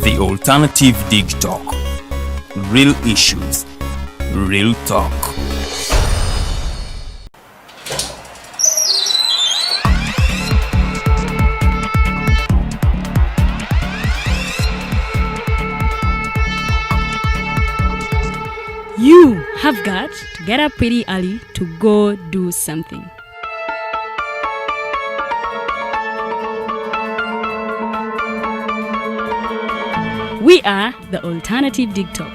The alternative Digitalk. Real issues, real talk. You have got to get up pretty early to go do something. We are the alternative Digitalk.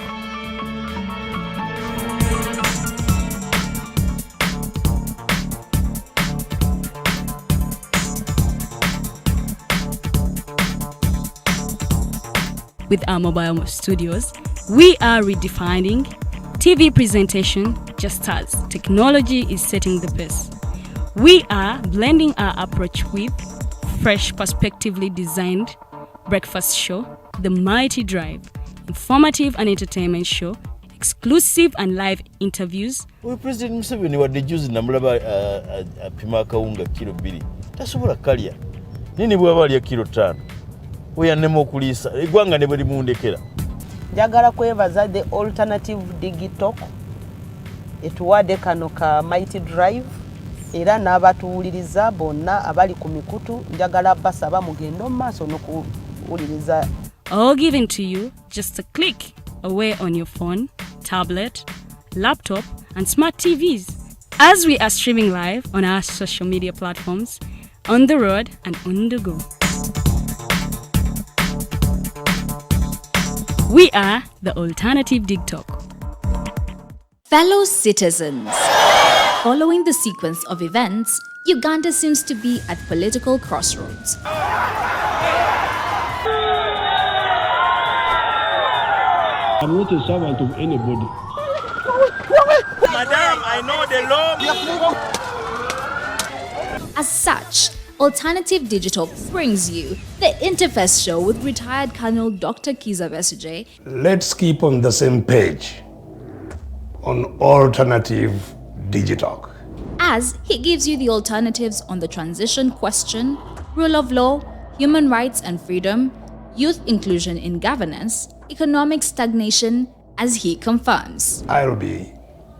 With our mobile studios, we are redefining TV presentation just as technology is setting the pace. We are blending our approach with fresh, perspectively designed breakfast show, The Mighty Drive, informative and entertainment show, exclusive and live interviews. We President Museveni wadde juzi namulaba apima akawunga kilo 2 tasobola kalya nini bwaba alya kilo 5 oyannema okuliisa eggwanga ne bwe limundekera. Njagala kwebaza the alternative Digitalk etuwadde kano ka Mighty Drive era n'abatuwuliriza bonna abali ku mikutu njagala basaba mugendo mu maaso n'okuwuliriza. All given to you just a click away on your phone, tablet, laptop and smart TVs as we are streaming live on our social media platforms, on the road and on the go. We are the alternative Digitalk. Fellow citizens, following the sequence of events, Uganda seems to be at political crossroads. I'm not a servant of anybody. Madam, I know the law. As such, Alternative Digital brings you the Interface Show with retired Colonel Dr. Kiza Besuje. Let's keep on the same page on Alternative Digitalk. As he gives you the alternatives on the transition question, rule of law, human rights and freedom, youth inclusion in governance, economic stagnation, as he confirms. I'll be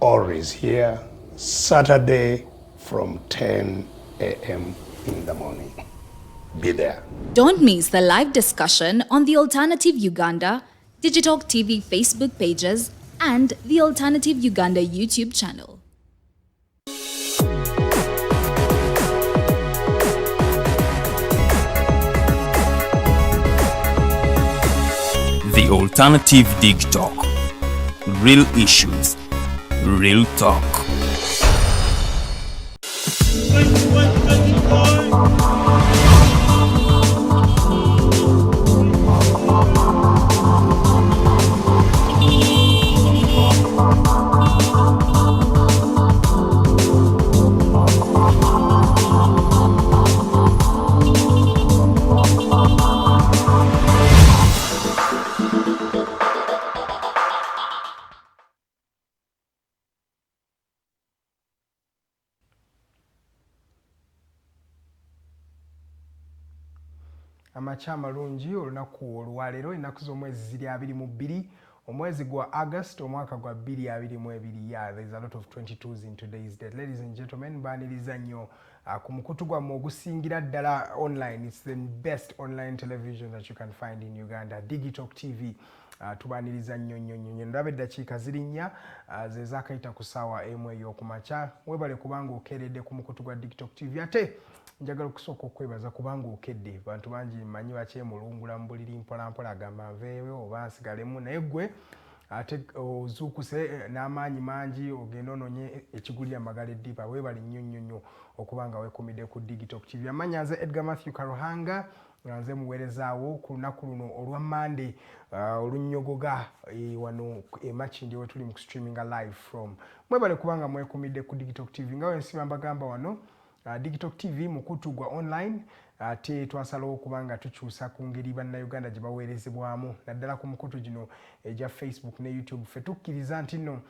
always here Saturday from 10 a.m. in the morning. Be there. Don't miss the live discussion on the Alternative Uganda, Digitalk TV Facebook pages, and the Alternative Uganda YouTube channel. The alternative Digitalk. Real issues, real talk. Amacha amalungi olunaku olwaleero ennaku z'omwezi ziri 22 omwezi gwa August omwaka gwa 2022. Yeah, there's a lot of 22s in today's date. Ladies and gentlemen, baniriza nnyo ku mukutu gwammwe ogusingira ddala online. It's the best online television that you can find in Uganda, Digitalk TV. Tubaniriza nnyo ndabe eddakiika ziri 4 ze zaakayita ku ssaawa emu ey'okumakya. Webale kubanga okeeredde ku mukutu gwa Digitalk TV. Ate njagala okusooka okwebaza kubanga okedde. Bantu bangi mmanyi bakyemulungula mu buliri mpolampola agamba nveeyo oba nsigalemu naye ggwe ate ozuukuse n'amaanyi mangi ogenda ononye ekigulira amagala eddiba. Weebale nnyo okubanga weekumidde ku Digitalk TV. Amannya nze Edgar Matthew Karuhanga nze muweerezaawo ku lunaku luno olwa Monday olunnyogoga wano Makindye we tuli mu streaminga live from. Mwebale kubanga mwekumidde ku Digitalk TV nga wensiba mbagamba wano Digitalk TV mukutu gwa online ate twasalawo kubanga tukyusa ku ngeri bannayuganda gye baweerezebwamu naddala ku mukutu gino egya Facebook ne YouTube. Ffe tukkiriza nti nno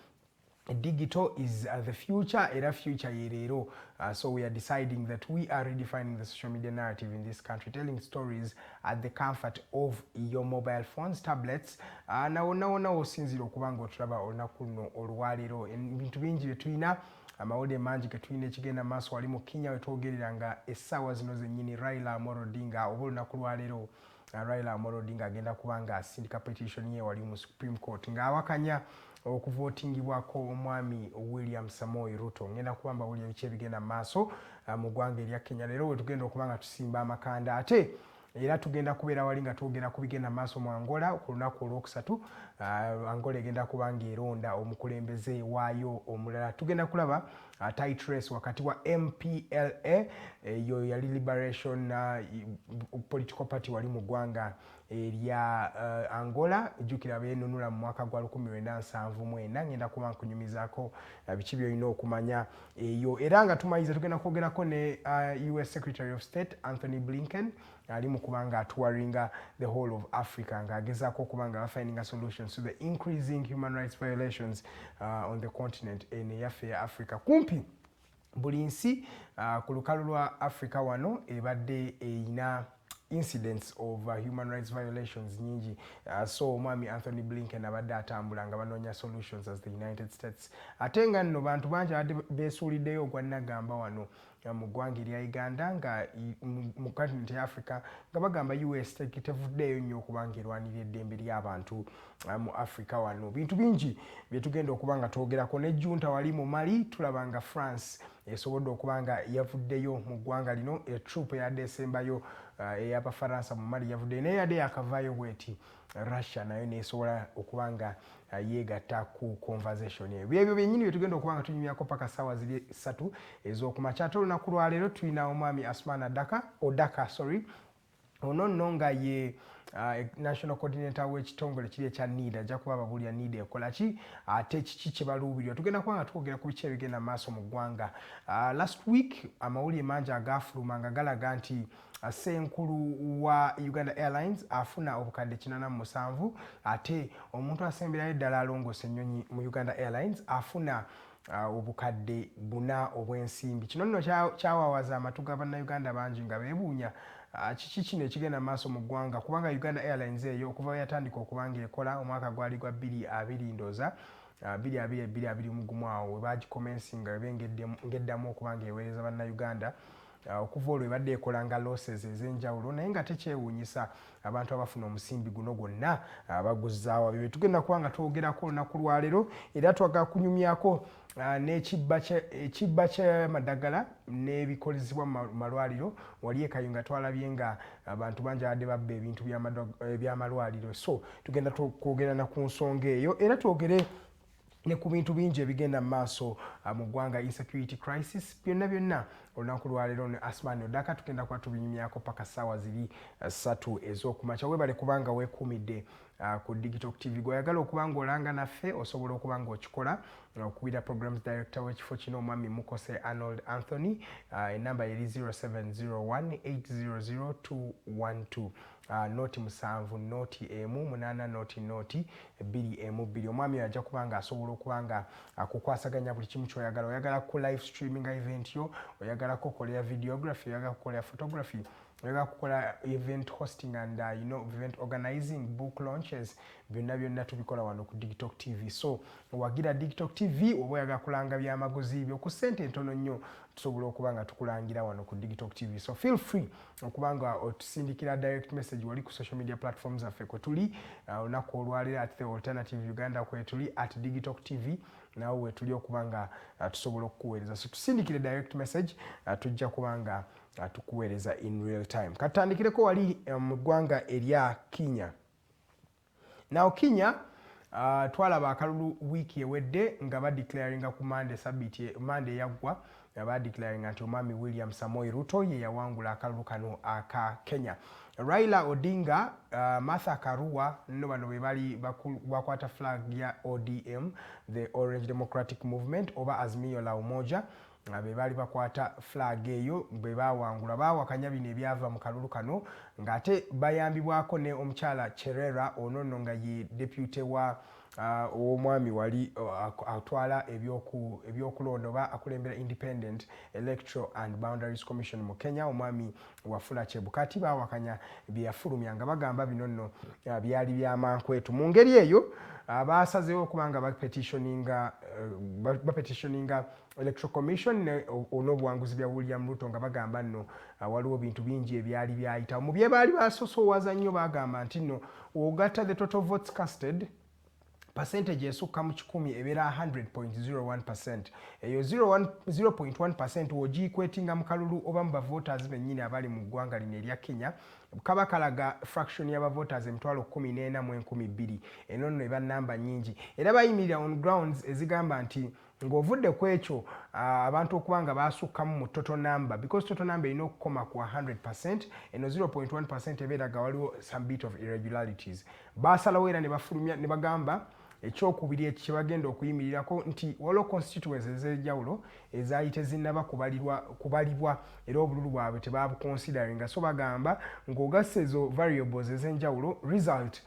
digital is the future, era future yerero. So we are deciding that we are redefining the social media narrative in this country, telling stories at the comfort of your mobile phones, tablets. Na osinzira okubanga otulaba olunaku luno olwaleero ebintu bingi bye tulina amawulire mangi ge tulina ekigenda maaso wali mu Kenya wetwogerera nga essaawa zino zennyini Raila Amolo Odinga oba olunaku lwaleero Raila Amolo Odinga agenda kubanga asindika petition ye wali mu Supreme Court ng'awakanya okuvootingibwako omwami William Samoei Ruto. Ngenda kubamba buli ebiki ebigenda maaso mu ggwanga erya Kenya. Leero we tugenda okubanga tusimba amakanda ate era tugenda kubeera wali nga twogera ku bigenda maaso mu Angola ku lunaku olwokusatu. Angola egenda kubanga eronda omukulembeze waayo omulala. Tugenda kulaba tight race wakati wa MPLA eyo yali Liberation Political Party wali mu ggwanga erya Angola ejjukira beenunula mu mwaka gwa 1979. Ngenda kuba nkunyumizaako biki byolina okumanya eyo era nga tumayiza tugenda kwogerako ne US Secretary of State Anthony Blinken ali mu kubanga touringa the whole of Africa ng'agezaako okubanga finding solutions to the increasing human rights violations on the continent eyaffe ya Africa. Kumpi buli nsi ku lukalu lwa Africa wano ebadde eyina incidents of human rights violations nyingi. So omwami Anthony Blinken abadde atambula nga banoonya solutions as the United States. Ate nga nno bantu bangi abadde beesuuliddeyo ogwannagamba wano mu ggwanga erya Uganda nga mu continent ya Africa nga bagamba US tevuddeeyo nnyo okubanga erwanirira eddembe ly'abantu mu Africa wano. Bintu bingi bye tugenda okubanga twogerako ne junta wali mu Mali tulaba nga France esobodde okubanga yavuddeyo mu ggwanga lino troop eyadde esembayo ey'Abafaransa mu Mali yavuddeyo naye yadde yakavaayo bweti Russia nayo nesobola okubanga yeegatta ku conversation eyo. Byebyo byennyini bye tugenda okubanga tunyumyako paka ssaawa ziri 3 ez'okumakya. Ate olunaku lwaleero tulina omwami Asuman Odaka ono nno nga ye national coordinator w'ekitongole kiri ekya NID ajja kuba ababulya NID ekola ki ate kiki kye baluubirira. Tugenda kuba nga twogera ku biki ebigenda maaso mu ggwanga. Last week amawulire mangi agaafuluma nga galaga nti Ssenkulu wa Uganda Airlines afuna obukadde 87 ate omuntu asemberayo eddala alongoosa ennyonyi mu Uganda Airlines afuna obukadde 4 obw'ensimbi. Kino nno kyawawaza amatu ga bannayuganda bangi nga beebuunya kiki kino ekigenda maaso mu ggwanga kubanga Uganda Airlines eyo okuva yatandika okubanga ekola omwaka gwali gwa 2020 ndooza 2021 awo we bagikomensinga ngeddamu okubanga eweereza bannayuganda okuva olwo ebadde ekola nga losses ez'enjawulo naye nga tekyewuunyisa abantu abafuna omusimbi guno gwonna baguzzaawa. Bye tugenda kuba nga twogerako olunaku lwaleero era twagala kunyumyako n'ekibba ky'amadagala n'ebikolezebwa mu malwaliro. Wali ekayo nga twalabye nga abantu bangi abadde babba ebintu by'amalwaliro. So tugenda kwogera na ku nsonga eyo era twogere ne ku bintu bingi ebigenda mu maaso mu ggwanga insecurity crisis byonna olunaku lwaleero ne Asuman Odaka tugenda kuba tubinyumyako paka ssaawa ziri 3 ez'okumakya. Weebale kubanga weekuumidde ku Digitalk TV gw'oyagala okubanga olanga naffe osobola okubanga okikola okubira programs director w'ekifo kino omwami Mukose Arnold Anthony. Enamba yeri 0701800212 noti 7 noti 8 noti 2 omwami oyo ajja kubanga asobola okubanga akukwasaganya buli kimu ky'oyagala. Oyagala ku live streaming event yo, oyagala kukolera videography, oyagala kukolera photography, oyagala kukola event hosting and event organizing, book launches, byonna tubikola wano ku Digitalk TV. So wagira Digitalk TV oba oyagala kulanga byamaguzi byo ku ssente entono nnyo tusobola okubanga tukulangira wano ku Digitalk TV. So feel free okubanga otusindikira direct message wali ku social media platforms affe kwe tuli olunaku olwaleero at The Alternative Uganda kwe tuli at Digitalk TV nawe we tuli okubanga tusobola okukuweereza. So tusindikire direct message tujja kubanga tukuweereza in real time. Katandikireko wali mu ggwanga erya Kenya. Now Kenya twalaba akalulu wiiki ewedde nga badeclaringa ku Monday yaggwa nga badeclaringa nti omwami William Samoei Ruto ye yawangula akalulu kano aka Kenya. Raila Odinga, Martha Karua nno bano be bali bakwata flag ya ODM, the Orange Democratic Movement oba Azimio la Umoja, be bali bakwata flag eyo be bawangula bawakanya bino ebyava mu kalulu kano ng'ate bayambibwako ne omukyala Cherera ono nno nga ye deputy wa omwami wali atwala ebyokulonda oba akulembera Independent Electoral and Boundaries Commission mu Kenya, omwami Wafula Chebukati bawakanya byafulumya nga bagamba bino nno byali byamankwetu. Mu ngeri eyo basazeewo okubanga bapetitioninga Electoral Commission n'obuwanguzi bya William Ruto nga bagamba nno waliwo bintu bingi ebyali byayita. Mu bye baali basosoowaza nnyo bagamba nti nno ogatta the total votes casted percentage esukka mu 100 ebeera 100.01%. Eyo 0.1% wogiyikwetinga mu kalulu oba mu bavoters bennyini abali mu ggwanga lino erya Kenya kaba kalaga fraction y'abavoters emitwalo 14,200. Eno nno eba namba nnyingi era bayimirira on grounds ezigamba nti ng'ovudde ku ekyo abantu okubanga basukkamu mu total number, because total number erina okukoma ku 100%, eno 0.1% ebeeraga waliwo some bit of irregularities. Basalawo era ne bafulumya ne bagamba ekyokubiri eki kye bagenda okuyimirirako nti waliwo constituencies ez'enjawulo ezaali tezinnaba kubalibwa era obululu bwabwe tebabuconsideringa. So bagamba ng'ogassa ezo variables ez'enjawulo result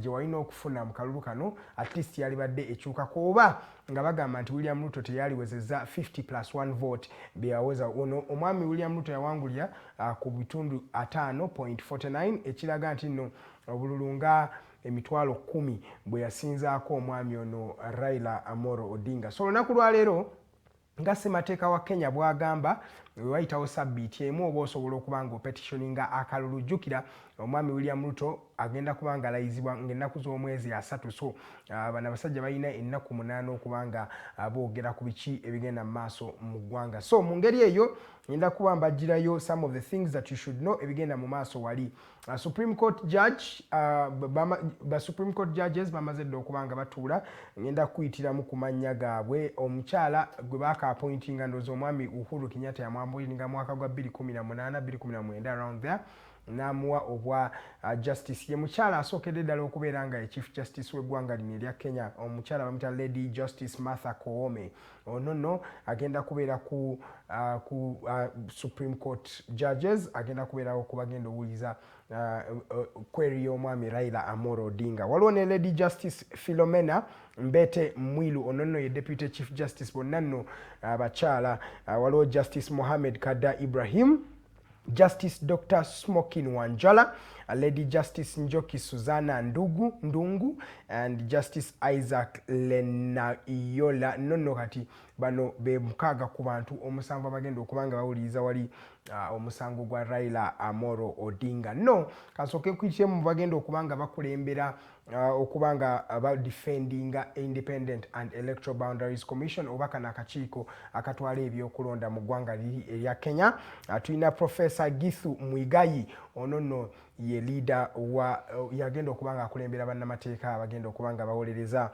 gye walina okufuna mu kalulu kano at least yalibadde ekyukako, oba nga bagamba nti William Ruto teyaliwezezza 50+1 vote byaweza. Ono omwami William Ruto yawangulira ku bitundu 5.49 ekiraga nti nno obululu nga emitwalo 10 bwe yasinzaako omwami ono Raila Amolo Odinga. So olunaku lwaleero nga ssemateeka wa Kenya bwagamba wayitawo sabbiiti emu oba osobola okuba nga opetitioninga akalulu. Jjukira omwami William Ruto agenda kuba nga alayizibwa ng'ennaku z'omwezi 3. So bano abasajja balina ennaku 8 okuba nga boogera ku biki ebigenda mu maaso mu ggwanga. So mu ngeri eyo ngenda kuba mbagirayo some of the things that you should know ebigenda mu maaso wali. Supreme Court judge Supreme Court judges bamaze dda okuba nga batuula. Ngenda kuyitiramu ku mannya gaabwe. Omukyala gwe baaka-appointinga ndowooza omwami Uhuru Kenyatta yamwambulinga mwaka gwa 2018 2019 around there, n'amuwa obwa justice. Ye mukyala asookedde ddala okubeera nga chief justice w'eggwanga lino erya Kenya, omukyala bamuyita Lady Justice Martha Koome. Ono nno agenda kubeera ku Supreme Court judges, agenda kubeerawo kubagenda owuliza query y'omwami Raila Amolo Odinga. Waliwo ne Lady Justice Philomena Mbete Mwilu, ono nno ye Deputy Chief Justice, bonna nno abakyala. Waliwo Justice Mohamed Kada Ibrahim, Justice Dr. Smokin Wanjala, Lady Justice Njoki Susanna Ndungu, and Justice Isaac Lenayola. Nonno kati bano be mukaaga ku bantu omusango abagenda okubanga bawuliriza wali omusango gwa Raila Amolo Odinga. No kasooke kuyitemu bagenda okubanga bakulembera okubanga defendinga Independent and Electoral Boundaries Commission oba kana akakiiko akatwala ebyokulonda mu ggwanga erya Kenya. Tulina Professor Githu Muigai, ono nno ye leader wa yagenda okubanga akulembera bannamateeka abagenda okubanga bawolereza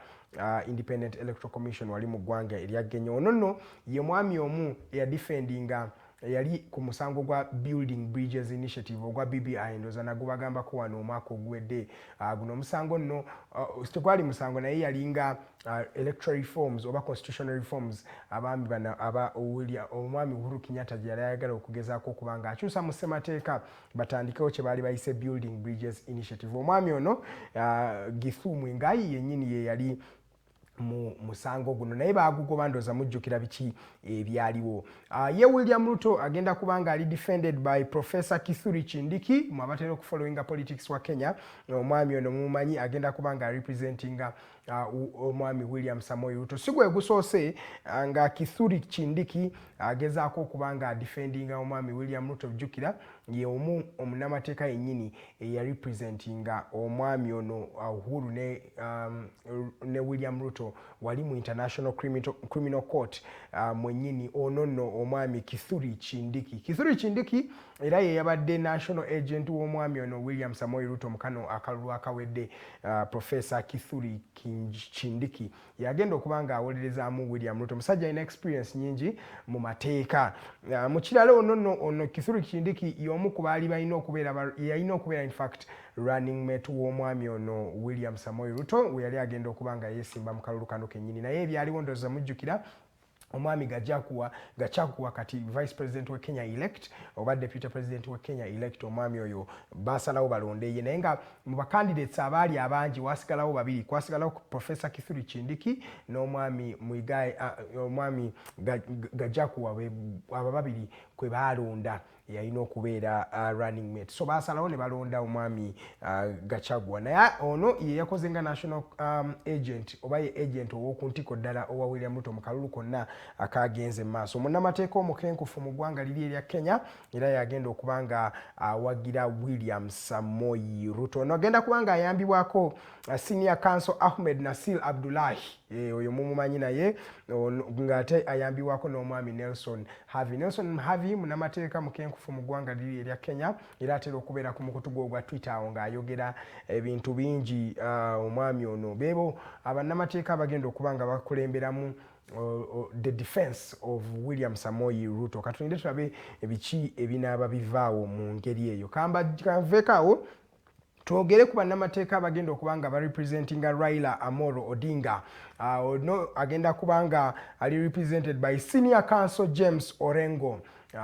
Independent Electoral Commission wali mu ggwanga erya Kenya. Ono nno ye mwami omu eyadefendinga yali ku musango gwa Building Bridges Initiative ogwa BBI ndoza nago bagambako wano omwaka oguwedde. Guno omusango nno tegwali musango naye yalinga electoral reforms oba constitutional reforms abambi bana omwami Uhuru Kenyatta gye yali ayagala okugezaako okubanga akyusa mu ssemateeka batandikewo kye baali bayise Building Bridges Initiative. Omwami ono Githu Muigai yennyini ye yali mu musango guno naye bagugoba ndoza mujjukira biki ebyaliwo. Ye William Ruto agenda kubanga ali defended by Professor Kithure Kindiki mu abatera okufollowinga politics wa Kenya. Omwami ono mumanyi agenda kubanga representinga omwami William Samoei Ruto. Sigwe gusoose nga Kithure Kindiki agezaako okubanga defendinga omwami William Ruto. Jjukira ye omu omunamateeka yennyini eya representinga omwami ono Uhuru ne William Ruto wali mu International Criminal Court mwennyini ono nno omwami Kithure Kindiki. Kithure Kindiki era ye yabadde national agent w'omwami ono William Samoei Ruto mukano akalulu akawedde. Professor Kithure Kindiki yagenda okubanga awolerezaamu William Ruto. Musajja alina experience nyingi mu mateeka. Mu kirala ono Kithure Kindiki y'omu ku baali balina okubeera in fact running mate w'omwami ono William Samoei Ruto we yali agenda okubanga yeesimba mu kalulu kano kennyini. Naye ebyaliwo ndowooza mujjukira omwami Gachagua kati vice president we Kenya elect oba deputy president we Kenya elect omwami oyo basalawo balonde ye naye nga mu bacandidates abaali abangi wasigalawo babiri kwasigalawo professor Kithuri Kindiki n'omwami Muigai omwami Gachagua aba babiri kwe balonda yalina okubeera running mate so basalawo ne balonda omwami Gachagua naye ono ye yakoze nga national agent oba ye agent ow'okuntiko ddala owa William Ruto mu kalulu konna akagenze maaso munnamateeka omukenkufu mu ggwanga liri erya Kenya era yagenda okubanga awagira William Samoei Ruto ono agenda kubanga ayambibwako senior counsel Ahmed Nasir Abdullahi oyo mumumanyi naye ng'ate ayambibwako n'omwami Nelson Havi munnamateeka mukenkufu mu ggwanga liri erya Kenya era atera okubeera ku mukutu gwa Twitter awo ng'ayogera ebintu bingi omwami ono beebo abannamateeka abagenda okubanga bakulemberamu the defense of William Samoei Ruto katulinde tulabe ebiki ebinaaba bivaawo mu ngeri eyo kanveekaawo twogere ku bannamateeka abagenda okubanga barepresentinga Raila Amolo Odinga ono agenda kubanga ali represented by senior counsel James Orengo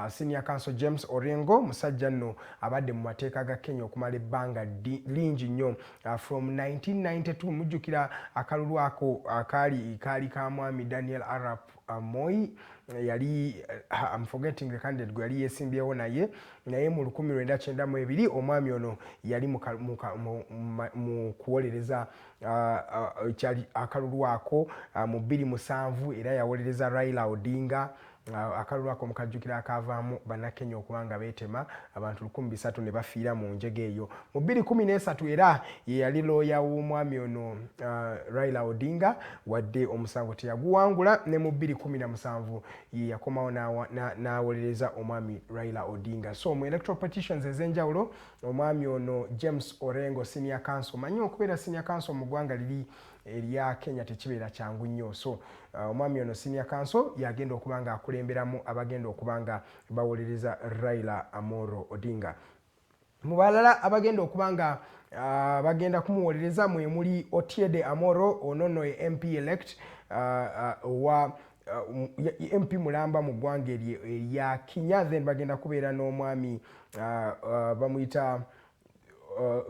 senior counsel James Orengo musajja nno abadde mu mateeka ga Kenya okumala ebbanga lingi nnyo from 1992 mujjukira akalulu ako kaali ka mwami Daniel Arap Moi yali I'm forgetting the candidate gwe yali yesimbyewo naye mu 1992 omwami ono yali mu kuwolereza kyali akalulu ako mu 2007 era yawolereza Raila Odinga akalulu ako mukajjukira akavaamu bannakenya okubanga beetema abantu 300 ne bafiira mu njege eyo mu 2013 era ye yali looya w'omwami ono Raila Odinga wadde omusango teyaguwangula ne mu 2017 ye yakomawo n'awolereza omwami Raila Odinga so mu electoral petitions ez'enjawulo omwami ono James Orengo senior counsel manyi okubeera senior counsel mu ggwanga liri erya Kenya tekibeera kyangu nnyo so omwami ono senior counsel yagenda okubanga akulemberamu abagenda okubanga bawolereza Raila Amolo Odinga mu balala abagenda okubanga bagenda kumuwolereza mwe muli Otiende Amolo ono ye MP elect wa MP mulamba mu ggwanga erya Kenya then bagenda kubeera n'omwami bamuyita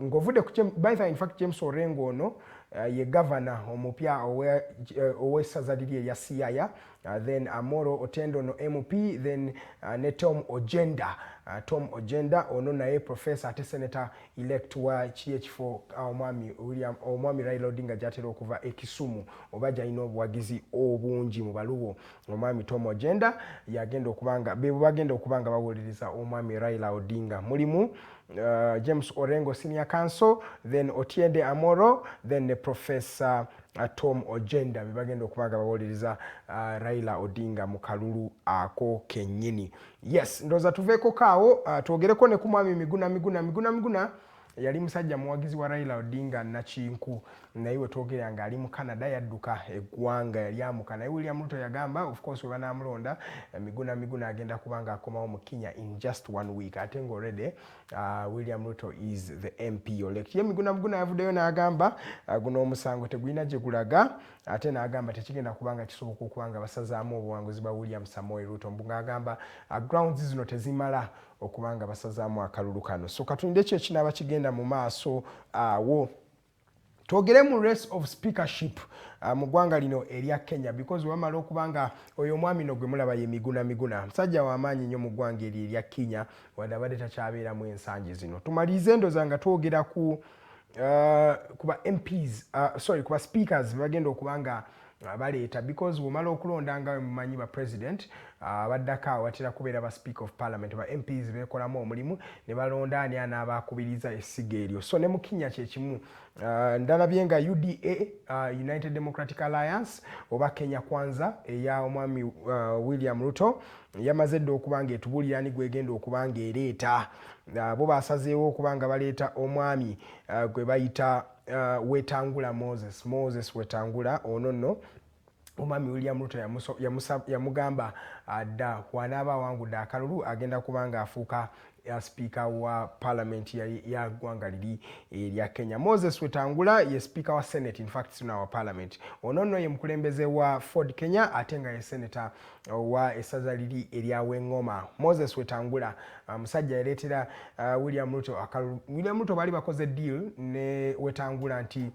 ngovudde ku by the in fact James Orengo ono ye governor omupya ow'essaza liri erya Siaya then Amolo Otiende no MP then ne Tom Ojenda ono naye professor ate senator elect wa ekifo omwami Raila Odinga gy'atera okuva e Kisumu oba gy'alina obuwagizi obungi mu baluwo omwami Tom Ojenda yagenda okubanga bagenda okubanga bawolereza omwami Raila Odinga mulimu James Orengo senior counsel then Otiende Amolo then ne professor Tom Ojenda bagenda okubanga bawolereza Raila Odinga mu kalulu ako kennyini yes ndoza tuveeko kaawo twogereko ne ku mwami Miguna yali musajja muwagizi wa Raila Odinga nakinku naye we twogera nga ali mu Canada yadduka eggwanga yali amuka naye William Ruto yagamba of course we banamulonda Miguna agenda kubanga akomawo mu Kenya in just 1 week ate nga already William Ruto is the MP elect ye Miguna yavuddeyo n'agamba guno omusango tegulina gye gulaga ate n'agamba tekigenda kubanga kisoboka okubanga basazaamu obuwanguzi ba William Samoei Ruto mbunga agamba grounds zino tezimala okubanga basazaamu akalulu kano so katulinde ekyo ekinaaba kigenda mu maaso awo twogere mu race of speakership mu ggwanga lino erya Kenya because wamala okubanga oyo omwami no gwe mulaba ye Miguna musajja w'amaanyi nnyo mu ggwanga erya Kenya wadde abadde takyabeeramu ensangi zino tumalize endoza nga twogera kuba MPs kuba speakers bagenda okubanga baleeta because womala okulonda nga mumanyi ba president abaddako awatera kubeera ba speaker of parliament ba MPs beekolamu omulimu ne balonda ani anaabakubiriza essiga eryo so ne mu Kenya kyekimu ndalabye nga UDA United Democratic Alliance oba Kenya Kwanza eya omwami William Ruto yamaze dde okubanga etubulira ni gwegenda okubanga ereeta bo basazeewo okubanga baleeta omwami gwe bayita Wetangula Moses Wetangula ono nno omwami William Ruto yamugamba adda wanaaba awangudde akalulu agenda kubanga afuuka speaker wa parliament ya ggwanga liri erya Kenya. Moses Wetangula ye speaker wa Senate, in fact sina wa parliament. Ono ye mukulembeze wa Ford Kenya ate nga ye senator wa essaza liri erya Wengoma. Moses Wetangula musajja yaletera William Ruto bali bakoze deal ne Wetangula nti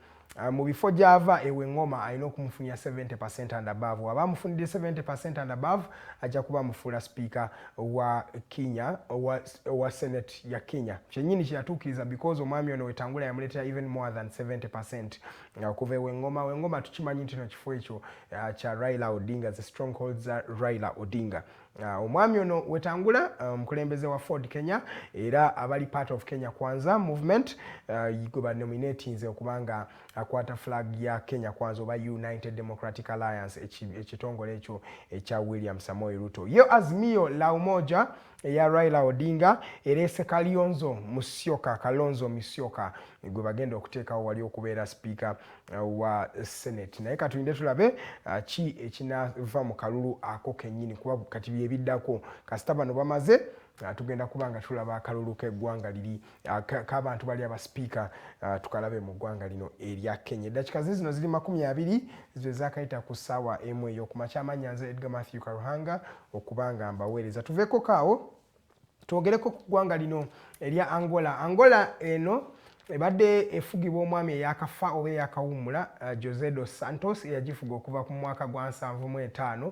mu bifo gy'ava Wengoma alina okumufunya 70% and above. Abamufunidde 70% and above ajja kuba mufuula speaker wa Kenya wa Senate ya Kenya. Kyenyini kyatuukiriza because omwami ono Wetangula yamuleetera even more than 70% okuva Wengoma. Wengoma tukimanyi nti no kifo ekyo kya Raila Odinga, the strongholds za Raila Odinga. Omwami ono Wetangula mukulembeze wa Ford Kenya era abali part of Kenya Kwanza movement yikuba nominatinze okubanga akwata flag ya Kenya Kwanza oba United Democratic Alliance ekitongole ekyo ekya William Samoei Ruto. Yo Azimio la Umoja ya Raila Odinga erese Kalonzo Musyoka gwe bagenda okuteekawo wali okubeera speaker wa Senate. Naye katulinde tulabe ki ekinava mu kalulu ako kennyini kuba kati byebiddako kasita bano bamaze tugenda kubanga tulaba akalulu k'eggwanga liri k'abantu bali aba speaker tukalabe mu ggwanga lino erya Kenya. Dakika zino ziri 20 zibe zakayita ku ssaawa emu ey'okumakya. Amannya Edgar Matthew Karuhanga okubanga mbaweereza. Tuveeko kaawo twogereko ku ggwanga lino erya Angola eno ebadde efugibwa omwami eyakafa oba eyakawummula José dos Santos eyagifuga okuva ku mwaka gwa 75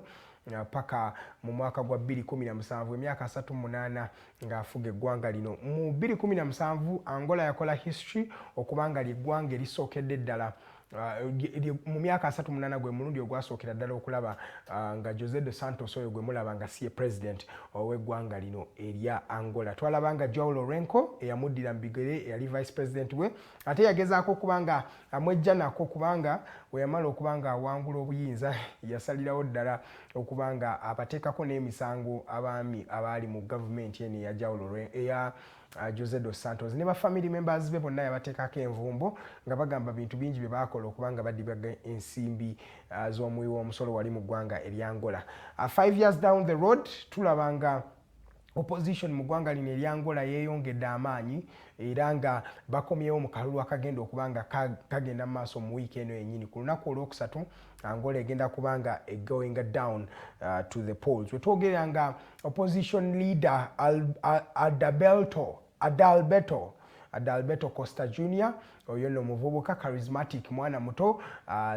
paka mu mwaka gwa 2017 emyaka 38 ng'afuga eggwanga lino. Mu 2017 Angola yakola history okubanga liggwanga erisookedde ddala mu myaka 38 gwe mulundi ogwasookera ddala okulaba nga José dos Santos oyo gwe mulaba nga siye president ow'eggwanga lino erya Angola. Twalabanga João Lourenço eyamuddira mu bigere eyali vice president we ate yagezaako okubanga amwejja nako kubanga we yamala okubanga awangula obuyinza yasalirawo ddala okubanga abateekako n'emisango abaami abaali mu gavumenti eno eya João Lourenço eya José dos Santos ne ba family members be bonna yabateekako envumbo nga bagamba bintu bingi bye baakola okubanga badibwaga ensimbi z'omuwi w'omusolo wali mu ggwanga erya Angola. 5 years down the road tulabanga opposition mu ggwanga lino erya Angola yeeyongedde amaanyi era nga bakomyewo mu kalulu akagenda okubanga kagenda mu maaso mu wiiki eno yennyini. Ku lunaku olwokusatu Angola egenda kubanga going down to the polls. Wetwogera nga opposition leader Adalberto Costa Jr. oyo no muvubuka charismatic mwana muto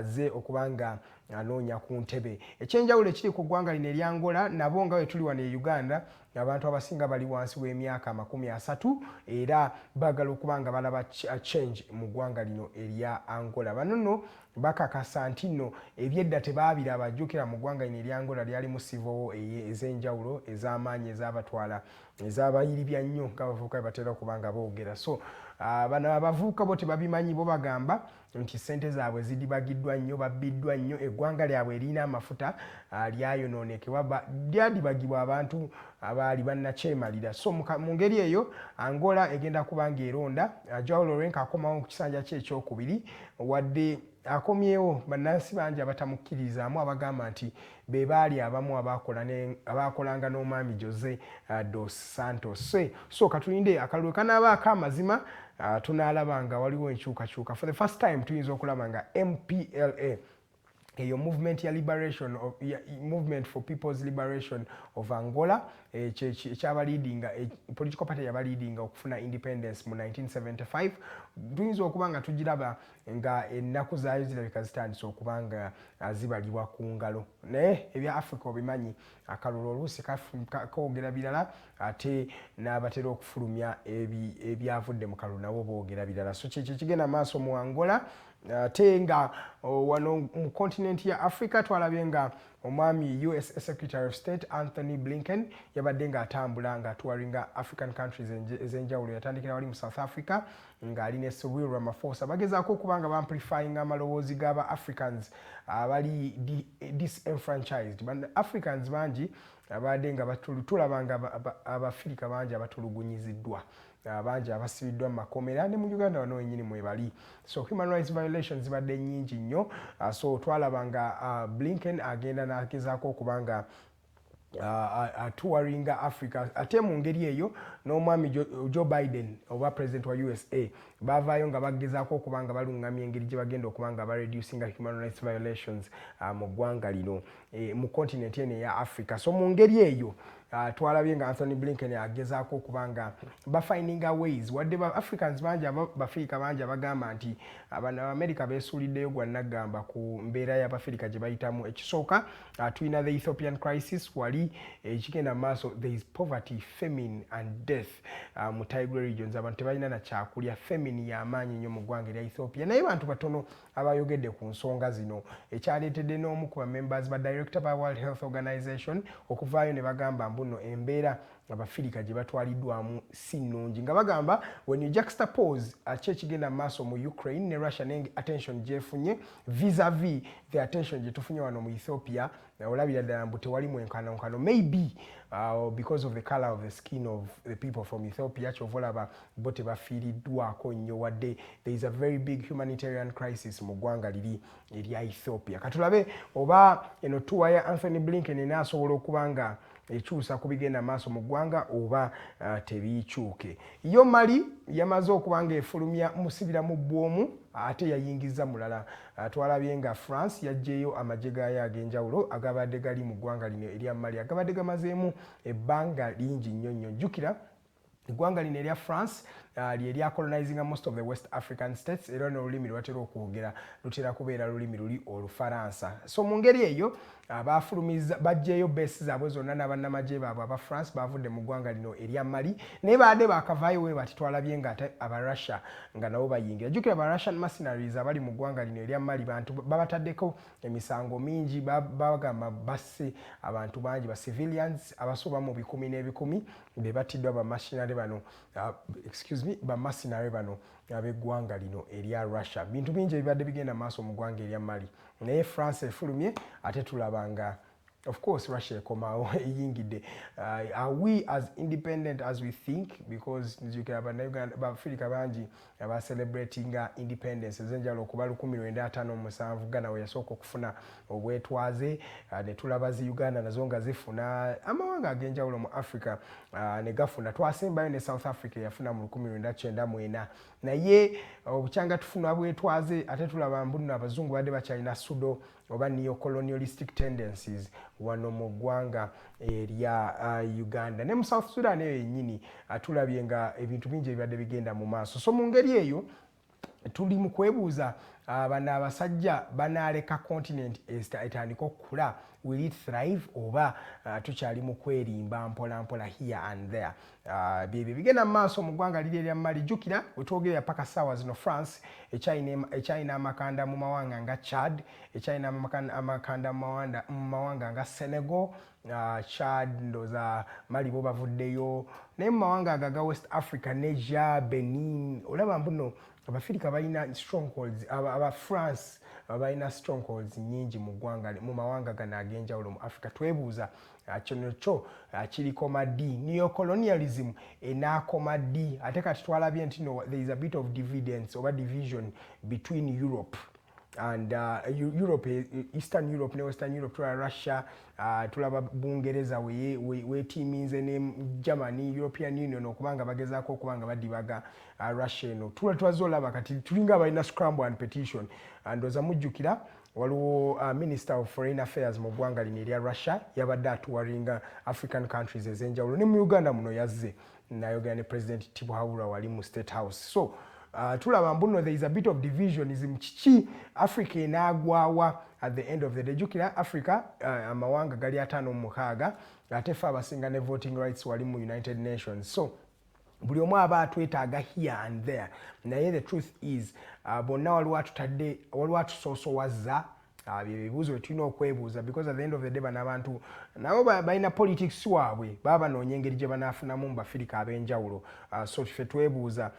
ze okubanga anoonya ku ntebe. Ekyenjawulo ekiri ku ggwanga lino erya Angola nabo nga we tuli wano e Uganda abantu abasinga bali wansi w'emyaka 30 era bagala okubanga balaba change mu ggwanga lino erya Angola. Bano nno bakakasa nti nno ebyedda tebaabiraba ajjukira mu ggwanga lino erya Angola lyali mu civil ez'enjawulo ez'amaanyi ez'abatwala ez'abayiribya nnyo ng'abavubuka batera okubanga boogera. So bano abavubuka bo tebabimanyi bo bagamba nti ssente zaabwe zidibagiddwa nnyo babbiddwa nnyo eggwanga lyabwe erina amafuta lyayonoonekebwa lyadibagibwa abantu abaali bannakyemalira. So mu ngeri eyo Angola egenda kubanga eronda João Lourenço akomawo ku kisanja kye ekyokubiri wadde akomyewo bannansi bangi abatamukkiririzaamu abagamba nti be baali abamu abaakolanga n'omwami José dos Santos. So katulinde akalulu kanaaba ak'amazima tunaalaba nga waliwo enkyukakyuka. For the first time tuyinza okulaba nga MPLA eyo movement ya liberation of movement for people's liberation of Angola ekyaba leadinga political party yaba leadinga okufuna independence mu 1975 tuyinza okubanga tugiraba nga ennaku zaayo zirabika zitandise okubanga zibalibwa ku ngalo. Naye ebya Africa obimanyi akalulu oluusi koogera birala ate n'abatera okufulumya ebyavudde mu kalulu nabo boogera birala. So kyekyo kigenda maaso mu Angola ate nga wano mu continent ya Africa twalabye nga omwami US Secretary of State Anthony Blinken yabadde nga atambula nga touringa African countries ez'enjawulo. Yatandikira wali mu South Africa ng'ali ne Cyril Ramaphosa bagezaako okubanga bamplifying amalowoozi g'aba Africans abali disenfranchised. Africans bangi abadde nga tulabanga abafirika bangi abatulugunyiziddwa bangi abasibiddwa mu makomera ne mu Uganda wano wennyini mwebali. So human rights violations zibadde nnyingi nnyo. So twalabanga Blinken agenda n'agezaako okubanga touringa Africa ate mu ngeri eyo n'omwami Joe Biden oba president wa USA bavaayo nga bagezaako okubanga balungamya engeri gye bagenda okubanga bareducinga human rights violations mu ggwanga lino mu continent eno eya Africa. So mu ngeri eyo twalabye nga Anthony Blinken agezaako okubanga bafindinga ways wadde ba Africans bangi Abafirika bangi abagamba nti America beesuuliddeyo gwa nagamba ku mbeera y'Abafirika gye bayitamu. Ekisooka tulina the Ethiopian crisis wali ekigenda maaso there is poverty, famine and death mu Tigray regions. Abantu tebalina na kyakulya, famine y'amaanyi nnyo mu ggwanga erya Ethiopia. Naye bantu batono abayogedde ku nsonga zino ekyaleetedde n'omu ku members ba director ba World Health Organization okuvaayo ne bagamba mbuno embeera Abafirika gye batwaliddwamu si nnungi nga bagamba when you juxtapose ekigenda maaso mu Ukraine ne Russia ne attention gyefunye vis-a-vis the attention gye tufunye wano mu Ethiopia olabira ddala mbu tewali mwenkanonkano maybe because of the color of the skin of the people from Ethiopia kyova olaba bo tebafiiriddwako nnyo wadde there is a very big humanitarian crisis mu ggwanga liri erya Ethiopia. Katulabe oba eno tuwa ya Anthony Blinken enaasobola okubanga ekyusa ku bigenda maaso mu ggwanga oba tebiikyuke. Yo Mali yamaze okubanga efulumya musibira mu bwomu ate yayingiza mulala. Twalabye nga France yaggyeyo amagye gaayo ag'enjawulo agabadde gali mu ggwanga lino erya Mali agabadde gamazeemu ebbanga lingi nnyo nnyo. Jjukira eggwanga lino erya France lya colonizing most of the West African states era n'olulimi lwatera okwogera lutera kubeera lulimi luli Olufaransa. So mu ngeri eyo abafulumiza baggyeyo base zaabwe zonna n'abannamagye baabwe aba France bavudde mu ggwanga lino erya Mali naye baadde bakavaayo we bati twalabye nga ate aba Russia nga nabo bayingira. Jjukira aba Russian mercenaries abali mu ggwanga lino erya Mali bantu babataddeko emisango mingi bagamba basse abantu bangi ba civilians abasoba mu bikumi n'ebikumi be batiddwa ba machinery bano ba mercenary bano ab'eggwanga lino erya Russia. Bintu bingi ebibadde bigenda maaso mu ggwanga erya Mali naye France efulumye ate tulabanga of course Russia ekomawo eyingidde. Are we as independent as we think? Because nzijukira Abafirika bangi aba celebrating independence ezenjalo okuba 1957 Ghana we yasooka okufuna obwetwaze ne tulaba zi Uganda nazo nga zifuna amawanga ag'enjawulo mu Africa ne gafuna. Twasembayo ne South Africa yafuna mu 1994 naye obukyanga tufuna bwetwaze ate tulaba mbuno abazungu badde bakyalina sudo oba neo-colonialistic tendencies wano mu ggwanga erya Uganda ne mu South Sudan eyo yennyini tulabye nga ebintu bingi ebibadde bigenda mu maaso. So mu ngeri eyo tuli mu kwebuuza bano abasajja banaaleka continent etandika okukula will it thrive oba tukyali mu kwerimba mpola mpola here and there. Byebyo bigenda mu maaso mu ggwanga liri erya Mali. Jjukira wetwogerera paka ssaawa zino France ekyalina amakanda mu mawanga nga Chad, ekyalina amakanda mu mawanga nga Senegal, Chad ndoza Mali bo bavuddeyo naye mu mawanga aga West Africa, Niger, Benin olaba mbuno Abafirika balina strongholds aba France balina strongholds nyingi mu ggwanga mu mawanga gano ag'enjawulo mu Africa. Twebuuza kino kyo kiriko maddi neo-colonialism enaakoma ddi ate kati twalabye nti there is a bit of division between Europe and Europe, Eastern Europe ne Western Europe. Tulaba Russia, tulaba Bungereza weetiiminze ne Germany, European Union okubanga bagezaako okubanga badibaga Russia eno. Twazolaba kati tulinga balina scramble and petition ndoza mujjukira waliwo Minister of Foreign Affairs mu ggwanga lino erya Russia yabadde atuwaringa African countries ez'enjawulo ne mu Uganda muno yazze nayogera ne President Tibuhaburwa wali mu State House. So tulaba mbuno there is a bit of divisionism kiki Africa enaagwawa at the end of the day. Jukira Africa amawanga gali 56 ate fe abasinga ne voting rights wali mu United Nations. So buli omu aba atwetaaga here and there naye the truth is bonna waliwo atusoosowaza ebibuuzo bye tulina okwebuuza because at the end of the day bano abantu nabo balina politics waabwe baba banoonya engeri gye banaafunamu mu Bafirika ab'enjawulo. So ffe twebuuza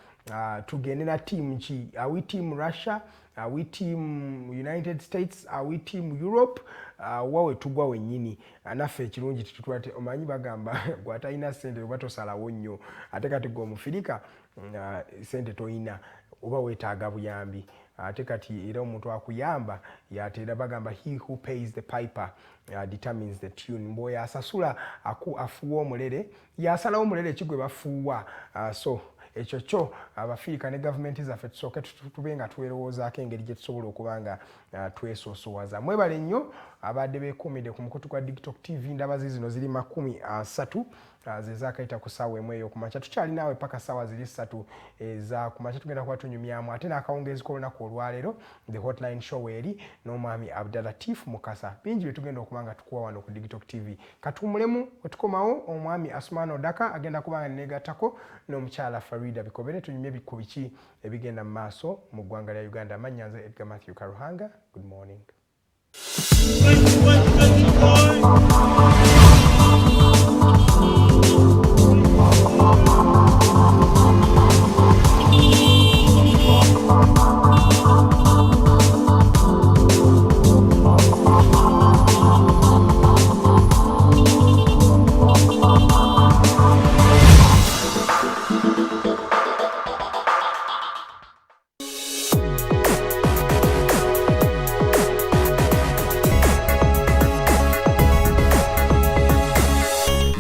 tugende na team ki? Are we team Russia? Are we team United States? Are we team Europe? Wawe tugwa wennyini naffe ekirungi tutwate omanyi bagamba gwatalina ssente oba tosalawo nnyo ate kati gwe Omufirika ssente toyina oba weetaaga buyambi ate kati era omuntu akuyamba yatera bagamba he who pays the piper determines the tune. Mboya asasula afuwa omulere yasalawo omulere ekigwe bafuwa so ekyo kyo abafiirika ne gavumenti zaffe tusooke tube nga twerowozaako engeri gye tusobola okubanga twesosowaza. Mwebale nnyo abadde beekuumidde ku mukutu gwa Digitalk TV. Ndabazi zino ziri 30 ze zaakayita ku ssaawa emu eyo kumakya. Tukyali naawe paka ssaawa ziri 3 eza kumakya tugenda kuba tunyumyamu ate n'akawungeezi k'olunaku olwaleero the hotline show eri n'omwami Abdalatif Mukasa. Bingi bye tugenda okuba nga tukuwa wano ku Digitalk TV. Katuwumulemu we tukomawo omwami Asuman Odaka agenda kuba nga neegattako n'omukyala Farida Bikobere tunyumye ku biki ebigenda mu maaso mu ggwanga lya Uganda. Amannya nze Edgar Matthew Karuhanga. Good morning.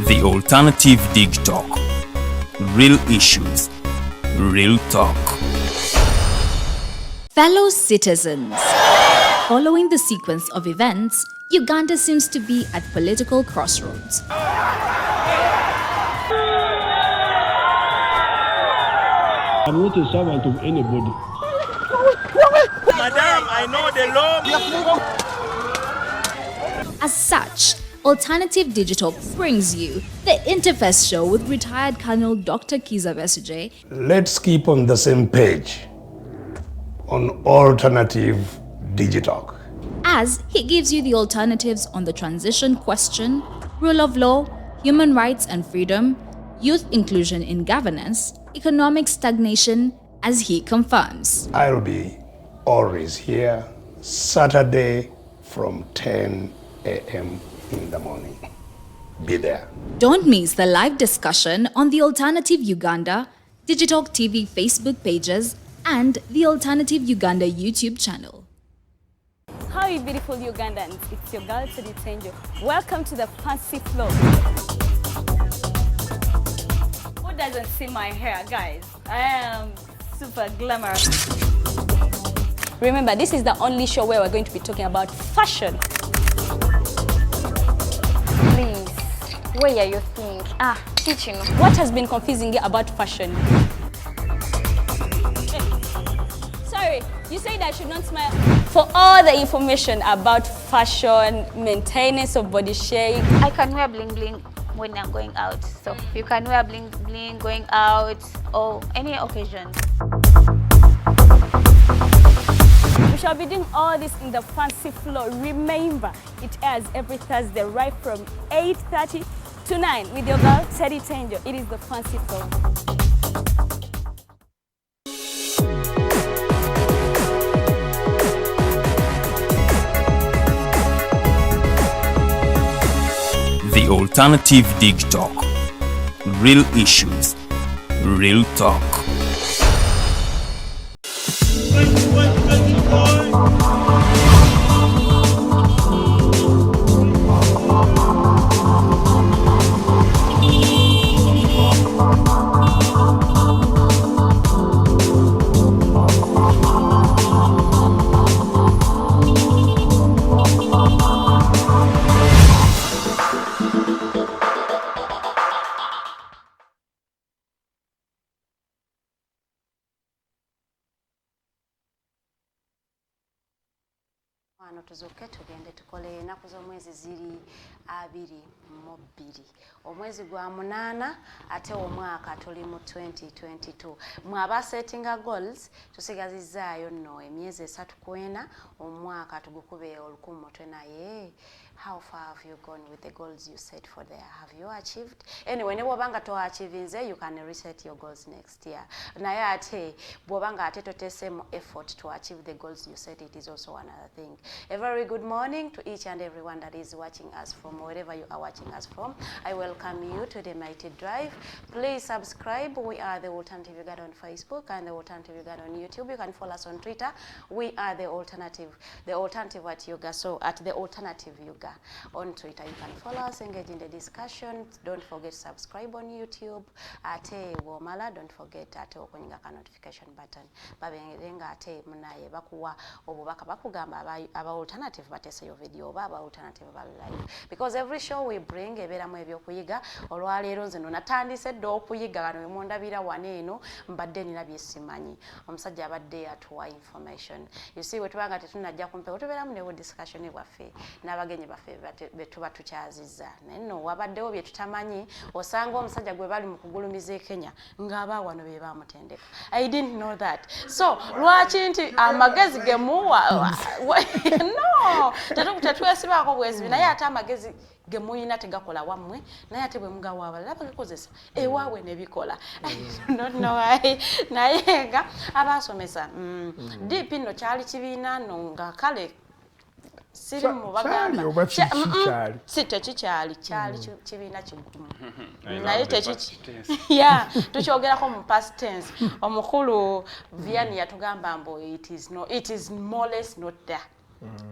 The Alternative Digitalk. Real issues, real talk. Fellow citizens, following the sequence of events, Uganda seems to be at political crossroads. I'm not a servant of anybody. Madam, I know the law. As such, Alternative Digital brings you the Interface Show with retired Colonel Dr. Kiza Besuje. Let's keep on the same page on Alternative Digitalk, As he gives you the alternatives on the transition question, rule of law, human rights and freedom, youth inclusion in governance, economic stagnation, as he confirms. I'll be always here Saturday from 10 a.m. in the morning. Be there. Don't miss the live discussion on the Alternative Uganda, Digitalk TV Facebook pages, and the Alternative Uganda YouTube channel. How you beautiful Ugandans, it's your girl Digitalk. Welcome to the fancy floor. Who doesn't see my hair, guys? I am super glamorous. Remember, this is the only show where we're going to be talking about fashion. Please, where are you think? Teaching. What has been confusing you about fashion? Sorry, you said I should not smile. For all the information about fashion, maintenance of body shape, I can wear bling bling when I'm going out. So you can wear bling bling going out or any occasion. we shall be doing all this in the fancy floor. Remember, it airs every Thursday right from 8:30 to 9 with your girl Teddy Tenjo. It is the fancy floor. The Alternative Digitalk. Real issues, real talk. Wano tuzuke tugende tukole enaku z'omwezi ziri 22 omwezi gwa 8 ate omwaka tuli mu 2022 mwaba settinga goals tusigazizaayo nno emyezi 3 kwena omwaka tugukube olukumutwe naye. How far have you gone with the goals you set for there? Have you achieved? Anyway, ne bwobanga to achieve you can reset your goals next year. Naye ate bwobanga ate totesemo effort to achieve the goals you set, it is also another thing. A very good morning to each and everyone that is watching us from wherever you are watching us from. I welcome you to the Mighty Drive. Please subscribe. We are the Alternative Uganda on Facebook and the Alternative Uganda on YouTube. You can follow us on Twitter. We are the Alternative at Yuga. So at the Alternative Yuga on Twitter, you can follow us, engage in the discussion. Don't forget to subscribe on YouTube. Ate womala, don't forget ate okunyinga ka notification button. Babenga ate munaye bakuwa obubaka bakugamba aba alternative batese yo video baba alternative ba live. Because every show we bring eberamu ebyokuyiga olwaleero nze natandise ddo okuyiga bano emondabira wane eno mbadde nina byesimanyi omusajja abadde atuwa information. You see wetubanga tetunajja kumpe otuberamu ne discussion bwaffe n'abagenyi baffe betuba tukyazizza neno wabaddewo bye tutamanyi osanga omusajja gwe bali mu kugulumiza Kenya ngaba wano be bamutendeka. I didn't know that. So lwaki nti amagezi gemuwa no tetwesibako bwesibi naye ate amagezi gemuyina tegakola wammwe naye ate bwe mugawa abalala bagakozesa ewaawe ne bikola. Not know why naye nga abasomesa deep no kyali kibiina no nga kale siri mu bagamba kyali kibiina kigumu naye yeah tukyogerako mu past tense omukulu Vianney yatugamba mbo it is more or less not there.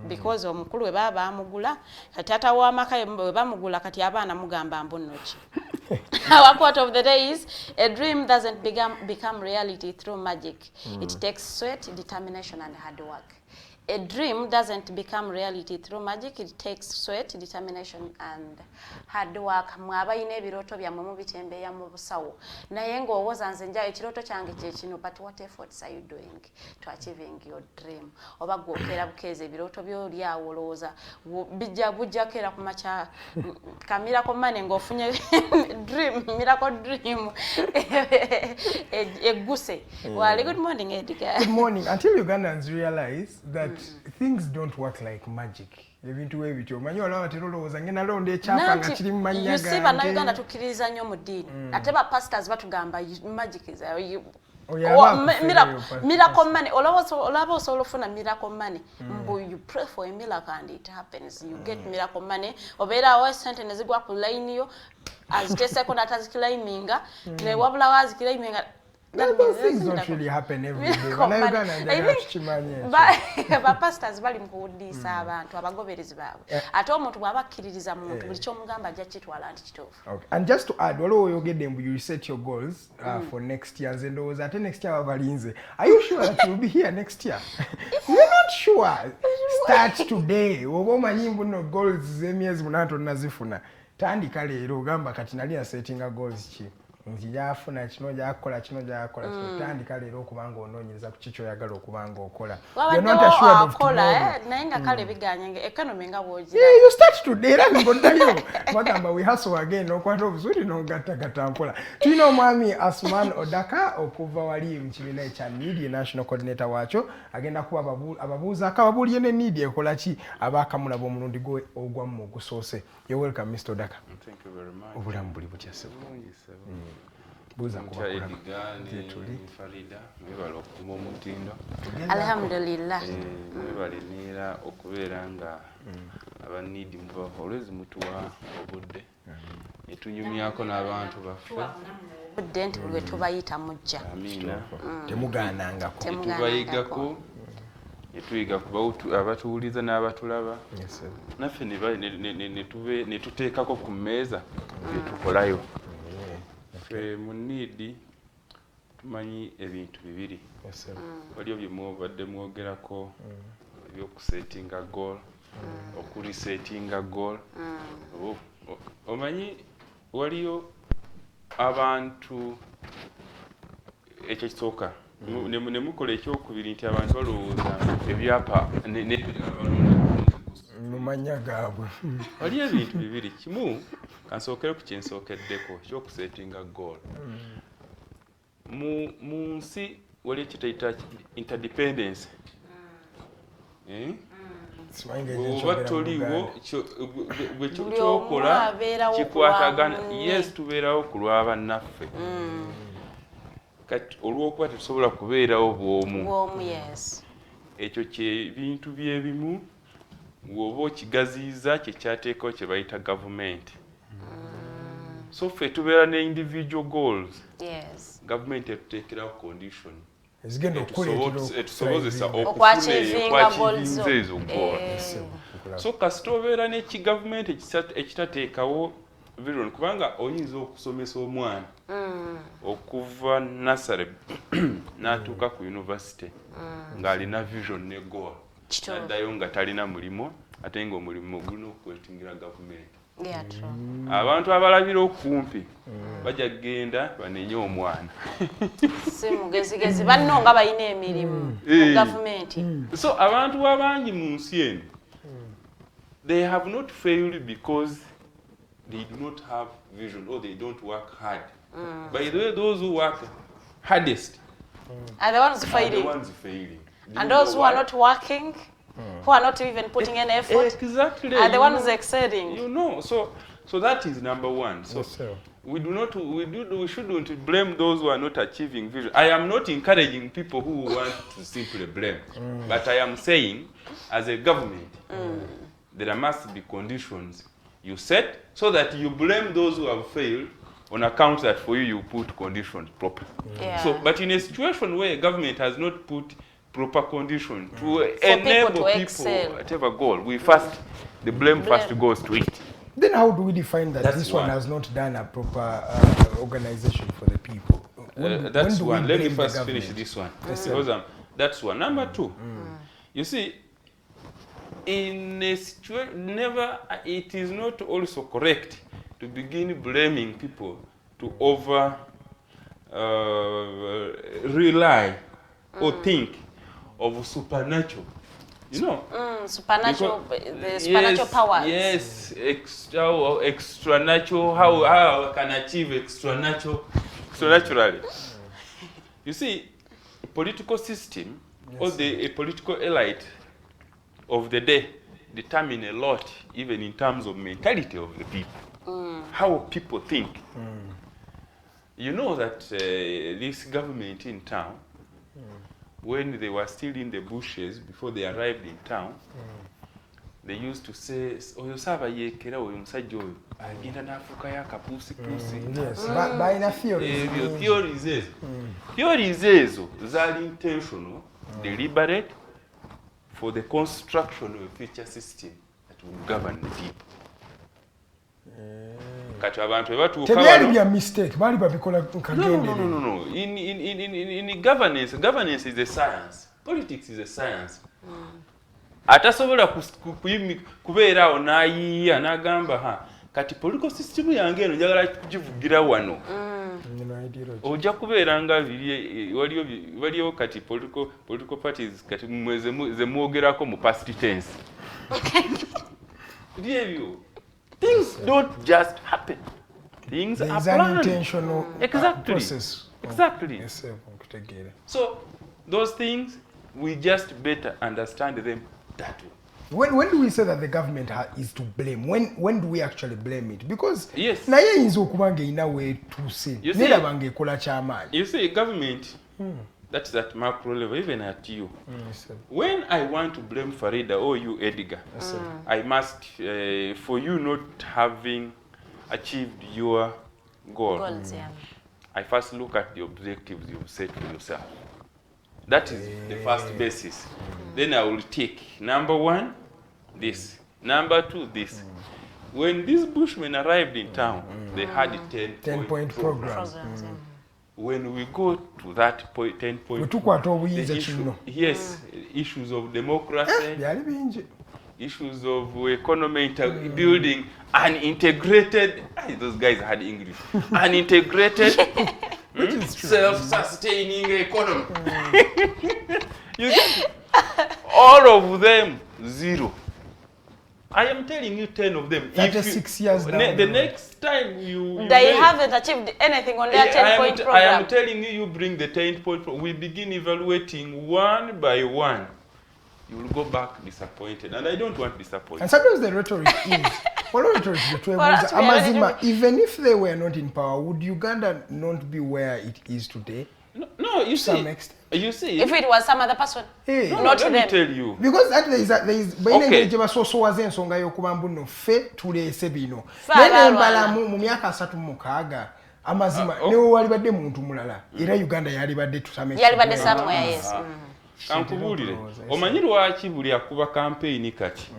Because omukulu we baba amugula kati tata wa maka we bamugula kati abaana mugamba mbo noki. Our quote of the day is, a dream doesn't become reality through magic. It takes sweat, determination and hard work. A dream doesn't become reality through magic. It takes sweat, determination and hard work. Mwabayina ebiroto byammwe mubitembeya mu busawo naye ng'owooza nze nja ekiroto kyange kye kino, but what efforts are you doing to achieving your dream? Oba gwokera bukeeza ebiroto by'oli awo olowooza bujjako era ku makya kamirako mane ng'ofunye miracle dream egguse. Wale, good morning Edgar. Good morning. Until Ugandans realize that things don't work like magic. Ebintu ebityo manyi olaba terolowooza ngena londa ekyapa nga kiri mu mannya gange. You see bannayuganda tukkiririza nnyo mu ddiini ate ba pastors batugamba magic is miracle money. Olaba osobola ofuna miracle money mbu you pray for a miracle and it happens. You get miracle money obeera awo sente ne zigwa ku line yo aziteseko natazikilaiminga ne wabula wazikilaiminga. Those things don't really happen every day. But pastors bali mukudisa abantu abagoberezi baabwe ate omuntu bw'abakkiririza muntu buli kyomugamba ajja kitwala nti kituufu. Okay. And just to add, waliwo oyogedde mbu you set your goals for next year. Nze ndowooza ate next year babalinze. Are you sure that you'll be here next year? You're not sure. Start today. Oba omanyi mbu no goals z'emyezi 8 tonnazifuna. Tandika leero ogamba kati nali asettinga goals ki. Nti gyafuna kino gyakola kino gyakola tandika leero okubanga onoonyereza ku kikyo oyagala okubanga okola. Naye nga kale biganye economy nga bw'ogira. Yeah, you start today era ngoddayo bagamba we hustle again okwata obusuuli n'ogattagatta mpola. Tulina omwami Asuman Odaka okuva wali mu kibiina ekya NEED national coordinator waakyo agenda kuba ababuuzaako ababuulire ne NEED ekola ki abaakamulaba omulundi gwe ogwamu ogusoose. You're welcome Mr. Odaka. Thank you very much. Obulamu buli butya ssebo? Buuza kubakola tuli Farida mwebala okuma omutindo. Alhamdulillah. Mwebale neera okubeera nga aba NEED muba olwezi mutuwa obudde etunyumyako n'abantu baffe budde nti bwe tubayita mujja. Amina. Temugaanangako. Tubayigako etuyiga kuba abatuwuliza n'abatulaba naffe ne tuteekako ku mmeeza byetukolayo. Ffe mu NEED tumanyi ebintu bibiri. Waliyo bye mubadde mwogerako ebyokusetinga goal okurisetinga goal. Omanyi waliyo abantu ekyo kisooka ne mukola ekyokubiri nti abantu balowooza ebyapa mu mannya gaabwe. Waliyo ebintu bibiri. Kimu kansookere ku kyensookeddeko ekyokusetinga goal. Mu nsi waliyo kitayita interdependence. Oba toliwo bwe kyokola kikwatagana. Yes, tubeerawo ku lw'abannaffe. Kati olw'okuba tetusobola kubeerawo bw'omu. Yes. Ekyo kyebintu byebimu woba okigaziyiza kyekyateekawo kye bayita gavumenti. So ffe tubeera ne individual goals. Yes. Gavumenti etuteekerawo condition. etusobozesa okwachivinga ezo goals. So kasita obeera n'ekigavumenti ekitateekawo vision, kubanga oyinza okusomesa omwana okuva nursery n'atuuka ku university ng'alina vision ne goal, n'addayo nga talina mulimu ate ng'omulimu gulina okwetingira gavumenti. Abantu abalabira okumpi bajja kugenda banenye omwana. Si mugezigezi banno nga balina emirimu mu gavumenti. So abantu abangi mu nsi eno, they have not failed because they do not have vision or they don't work hard. By the way, those who work hardest are the ones failing. And those who are not working, who are not even putting any effort, are the ones excelling. You know, so that is number one. So we shouldn't blame those who are not achieving vision. I am not encouraging people who want to simply blame, but I am saying, as a government, there must be conditions you set so that you blame those who have failed on account that for you put conditions proper. So, but in a situation where government has not put proper condition to enable people whatever goal, the blame first goes to it. Then how do we define that this one has not done a proper organization for the people? That's one. Let me first finish this one. That's one. Number two, you see, in a situation, it is not also correct to begin blaming people to rely or think of supernatural. You know, supernatural, the supernatural powers. Yes, extra natural. How I can achieve extranaturally. You see, political system or a political elite of the day determine a lot, even in terms of mentality of the people, how people think. You know that this government in town, when they were still in the bushes before they arrived in town, they used to say, oyo saba yekera oyo musajja oyo agenda n'afuuka y'akapuusipuusi. Balina theories. Theories ezo zaali intentional, deliberate, for the construction of a future system that will govern the people. Kati abantu ebatuuka tebyali bya mistake, bali babikola nkagende. No. In governance is a science. Politics is a science. Atasobola kubeera awo n'ayiiya n'agamba kati political system yange eno njagala kugivugira wano. Ojja kubeera nga waliyo kati political parties kati ze mwogerako mu past tense. Byebyo. Things don't just happen. Things are planned. An intentional process. Exactly. So those things, we just better understand them that way. When do we say that the government is to blame? When do we actually blame it? Because yes, naye yinza okuba ng'erina weetuuse neraba ng'ekola ky'amaanyi. You see, government, that's at macro level, even at you. When I want to blame Farida or you, Edgar, I must, for you not having achieved your goals, I first look at the objectives you've set for yourself. That is the first basis. Then I will take, number one, this. Number two, this. When these Bushmen arrived in town, they had a 10-point program. When we go to that 10-point yes, issues of democracy, issues of economic building, an integrated, those guys had English, an integrated, self-sustaining economy. You get it? All of them, zero. I am telling you 10 of them. After 6 years now. The next time they haven't achieved anything on their 10-point program. I am telling you, you bring the 10-point program. We begin evaluating one by one. You will go back disappointed. And I don't want disappointment. And sometimes the rhetoric is, Amazima, even if they were not in power, would Uganda not be where it is today? No, No, you see. You see, if it was some other person, not let me tell you. Because that there is Okay. ensonga y'okuba mbu nno ffe tuleese bino naye nembala mu myaka 36 amazima newe walibadde muntu mulala era Uganda yalibadde yalibadde somewhere, yes. Kankubuulire omanyi lwaki buli akuba campaign kati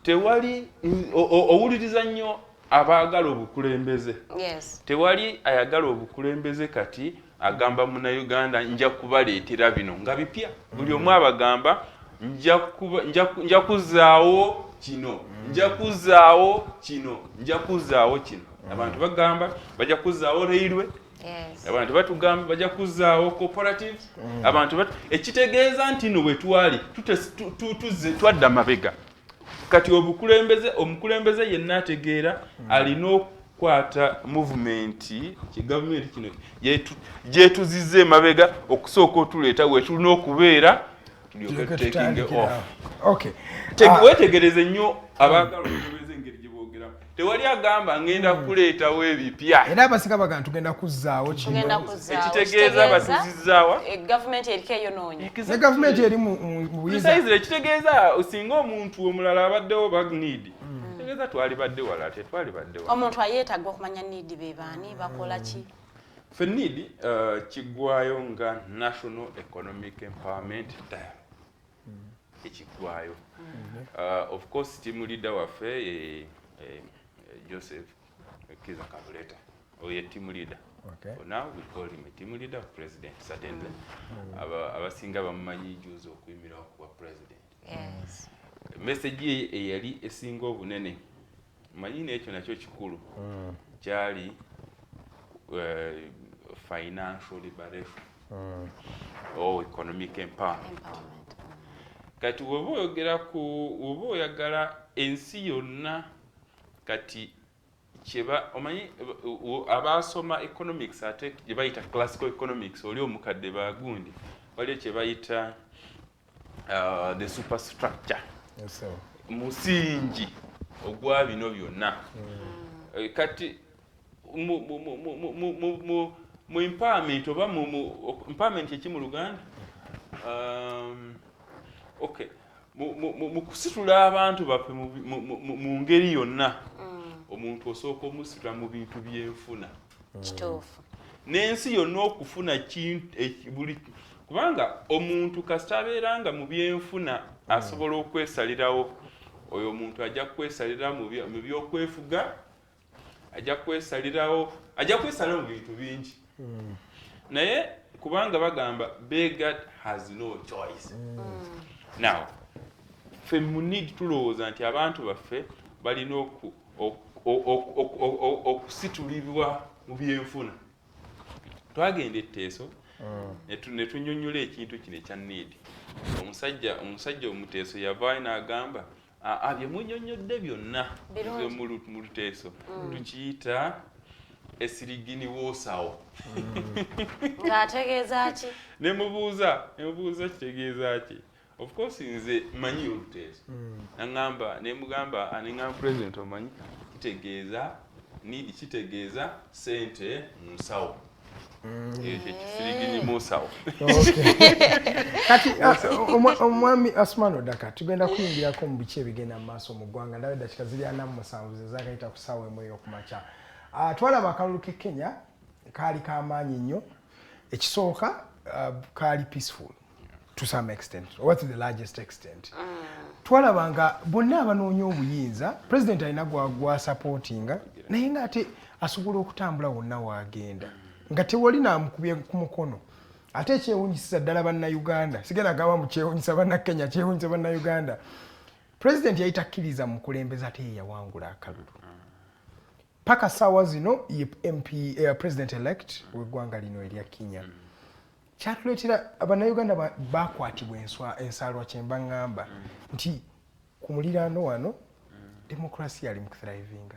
tewali owuliriza nnyo abaagala obukulembeze. Yes. Tewali ayagala obukulembeze kati agamba Munnayuganda nja kubaleetera bino nga bipya. Buli omu abagamba nja kuzaawo kino, nja kuzaawo kino, nja kuzaawo kino. Abantu bagamba bajja kuzaawo railway. Yes. Abantu batugamba bajja kuzaawo cooperatives. Abantu ekitegeeza nti no bwe twali twadda mabega. Kati omukulembeze yenna ategeera alina okukwata movement government kino gyetuzize mabega okusooka otuleeta wetulina okubeera tulyoke taking off. Okay. Wetegereze nnyo abaagala okulembeza engeri gye boogeramu. Tewali agamba ngenda kuleetawo ebipya. Era abasinga bagamba tugenda kuzzaawo kino. Ekitegeeza batuzizaawa. Government eriko eyonoonya. Ne government eri mu buyinza. Ekitegeeza osinga omuntu omulala abaddewo bag need. Ekitegeeza twalibadde wala tetwalibadde wala. Omuntu ayeetaaga okumanya need be baani bakola ki? Ffe need kiggwayo nga National Economic Empowerment Dialogue. Ekiggwayo. Of course team leader waffe Joseph Kiza Kabuleta, or a team leader. Okay. So now we call him a team leader, president, certainly. Abasinga bamanyi juzo kuimira kuwa president. Yes. Message ye yali esinga obunene. Manyine ekyo nakyo kikulu. Kyali financial liberation. Or economic empowerment. Kati woba oyagala ensi yonna kati cheba omanyi abasoma economics ate gye bayita classical economics oli omukadde bagundi wali kye bayita the superstructure. Yes, sir. Musingi ogwa bino byonna. Kati mu empowerment oba mu empowerment ekimu Luganda okay mu kusitula abantu baffe mu ngeri yonna omuntu osooka omusitula mu bintu byenfuna kituufu n'ensi yonna okufuna buli kubanga omuntu kasita abeeranga mu byenfuna asobola okwesalirawo oyo omuntu ajja kwesalira mu byokwefuga ajja kwesalirawo mu bintu bingi naye kubanga bagamba beggar has no choice. Now ffe munid tulowooza nti abantu baffe balina okusitulibwa mu byenfuna. Twagenda etteeso ne tunyonnyola ekintu kino ekya need. Omusajja omuteeso yavaayo n'agamba bye munnyonnyodde byonna mu luteeso tukiyita esirigini woosawo. ng'ategeeza ki? Ne mubuuza kitegeeza ki? Of course nze manyi oluteeso. N'emugamba president omanyi kitegeeza need kitegeeza sente mu nsawo. Ekisirigini mu nsawo. Kati omwami Asuman Odaka tugenda kuyingirako mu biki ebigenda mu maaso mu ggwanga ndabe dakika ziri 47 ze zaakayita ku ssaawa emu ey'okumakya. Twalaba akalulu k'e Kenya kaali k'amaanyi nnyo. Ekisooka kaali peaceful to some extent, or to the largest extent. Twalaba nga bonna abanoonya obuyinza president alina gwa supportinga naye ng'ate asobola okutambula wonna w'agenda nga tewali n'amukubye ku mukono. Ate ekyewunyisiza ddala bannayuganda sigenda gamba mu kyewunyisa bannakenya kyewunyisa bannayuganda president yali takkiriza mu kulembeza ate ye yawangula akalulu. Paka ssaawa zino ye MP president elect w'eggwanga lino erya Kenya. Kyatuleetera abannayuganda bakwatibwa ensaalwa kye mba ngamba nti ku muliraano wano demokrasi yali mu kuthrivinga.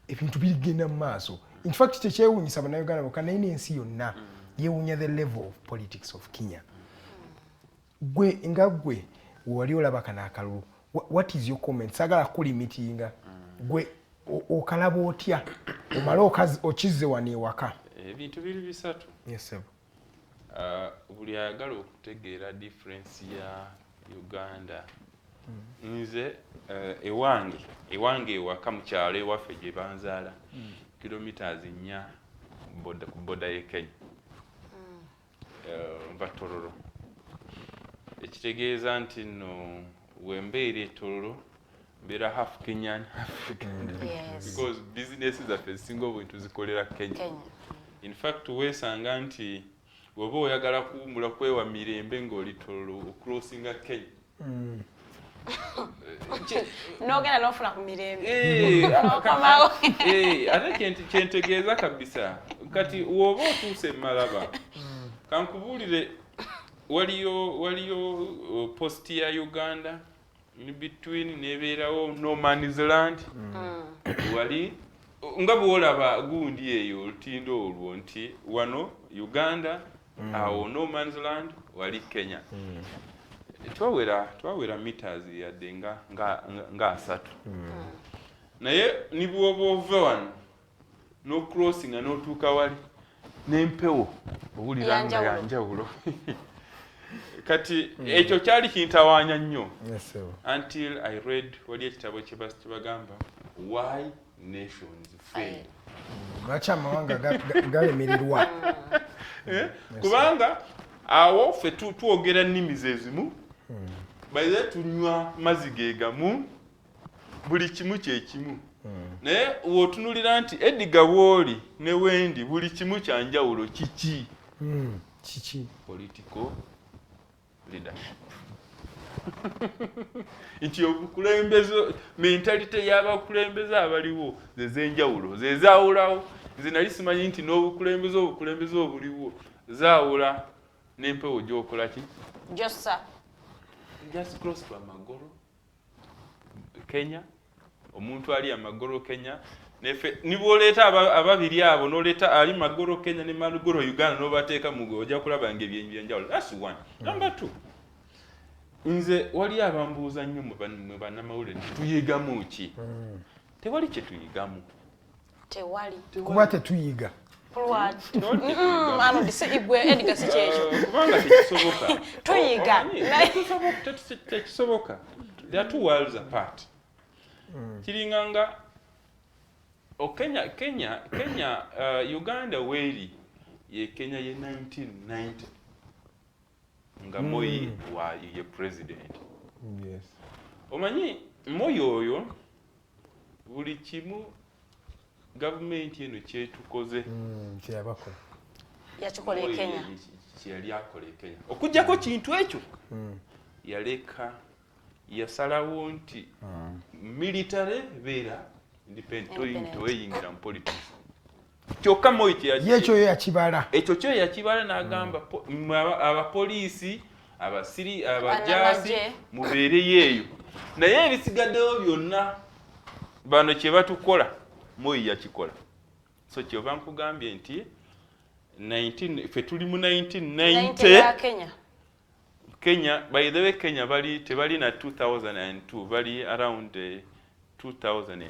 Ebintu bigenda mu maaso. In fact tekyewuunyisa bannayuganda bokka naye n'ensi yonna yeewuunya the level of politics of Kenya. Gwe wali olaba kana akalulu, what is your comment? Sagala kulimitinga. Gwe okalaba otya omala okizze wano ewaka? Ebintu biri bisatu. Yes sir. buli ayagala okutegeera difference ya Uganda nze ewange ewaka mu kyalo ewaffe gye banzaala kilometers 4 ku boda y'e Kenya nva Tororo ekitegeeza nti nno wembeera e Tororo mbeera half Kenyan half Uganda because business zaffe ezisinga obuntu zikolera Kenya. In fact weesanga nti bw'oba oyagala kuwummula kwewa mirembe ng'oli Tororo okrossinga Kenya nogenda n'ofuna ku mirembe ate kyentegeeza kabisa kati woba otuuse Malaba kankubuulire waliyo post ya Uganda in between nebeerawo no man's land wali nga bwolaba gundi eyo olutindo olwo nti wano Uganda awo no man's land wali Kenya twawera meters yadde nga asatu naye nibwoba ova wano no crossing n'otuuka wali n'empewo owulira nga yanjawulo kati ekyo kyali kintawaanya nnyo until I read wali ekitabo kye bagamba Why Nations Fail. Lwaki amawanga galemererwa kubanga awo ffe twogera nnimi zezimu baize tunywa mazzi ge gamu buli kimu kyekimu naye wootunulira nti Edgar Bwoli ne Wendi buli kimu kya njawulo kiki political leadership nti obukulembeze mentalite y'abakulembeze abaliwo zezenjawulo zezaawulawo nze nali simanyi nti n'obukulembeze obuliwo zaawula n'empewo gy'okola ki jossa just cross from Magoro Kenya omuntu ali Magoro Kenya nefe nibwoleeta ababiri abo noleeta ali Magoro Kenya ne Magoro Uganda nobateeka mugo ojja kulaba ng'ebyenjawulo. That's one. Number two, nze wali abambuuza nnyo mu bannamawulire tuyigamu ki? Tewali kye tuyigamu. Kuba tetuyiga. Kubanga tekisoboka. Tuyiga. Tekisoboka. They are two worlds apart. Kiringanga Kenya Uganda weri ye Kenya ye 1990 nga Moi wa ye president. Yes. Omanyi Moi oyo buli kimu government eno kyetukoze kyabakola yakikola e Kenya kyali akola e Kenya okujjako kintu ekyo yaleka yasalawo nti military beera independent toyingira mu politics kyokka Moi ekyo yakibala ekyo yakibala n'agamba abapoliisi abajaasi mubeereyo eyo naye ebisigaddewo byonna bano kye batukola Moi yakikola so kyova nkugambye nti ffe tuli mu 1990 Kenya by the way Kenya tebali na 2002 bali around 2050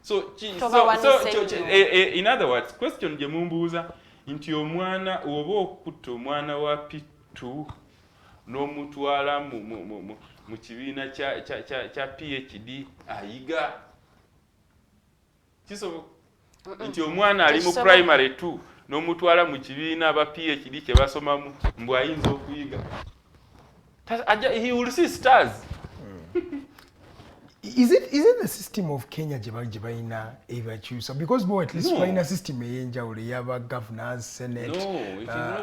so in other words question gye mumbuuza nti omwana oba okutta omwana wa Pitu n'omutwala mu kibiina kya PhD ayiga kisoboka nti omwana ali mu primary 2 n'omutwala mu kibiina aba PhD kye basomamu mbw ayinza okuyiga he will see stars. Is it the system of Kenya gye balina ebakyusa because bo at least balina system ey'enjawulo ey'aba governors, senate,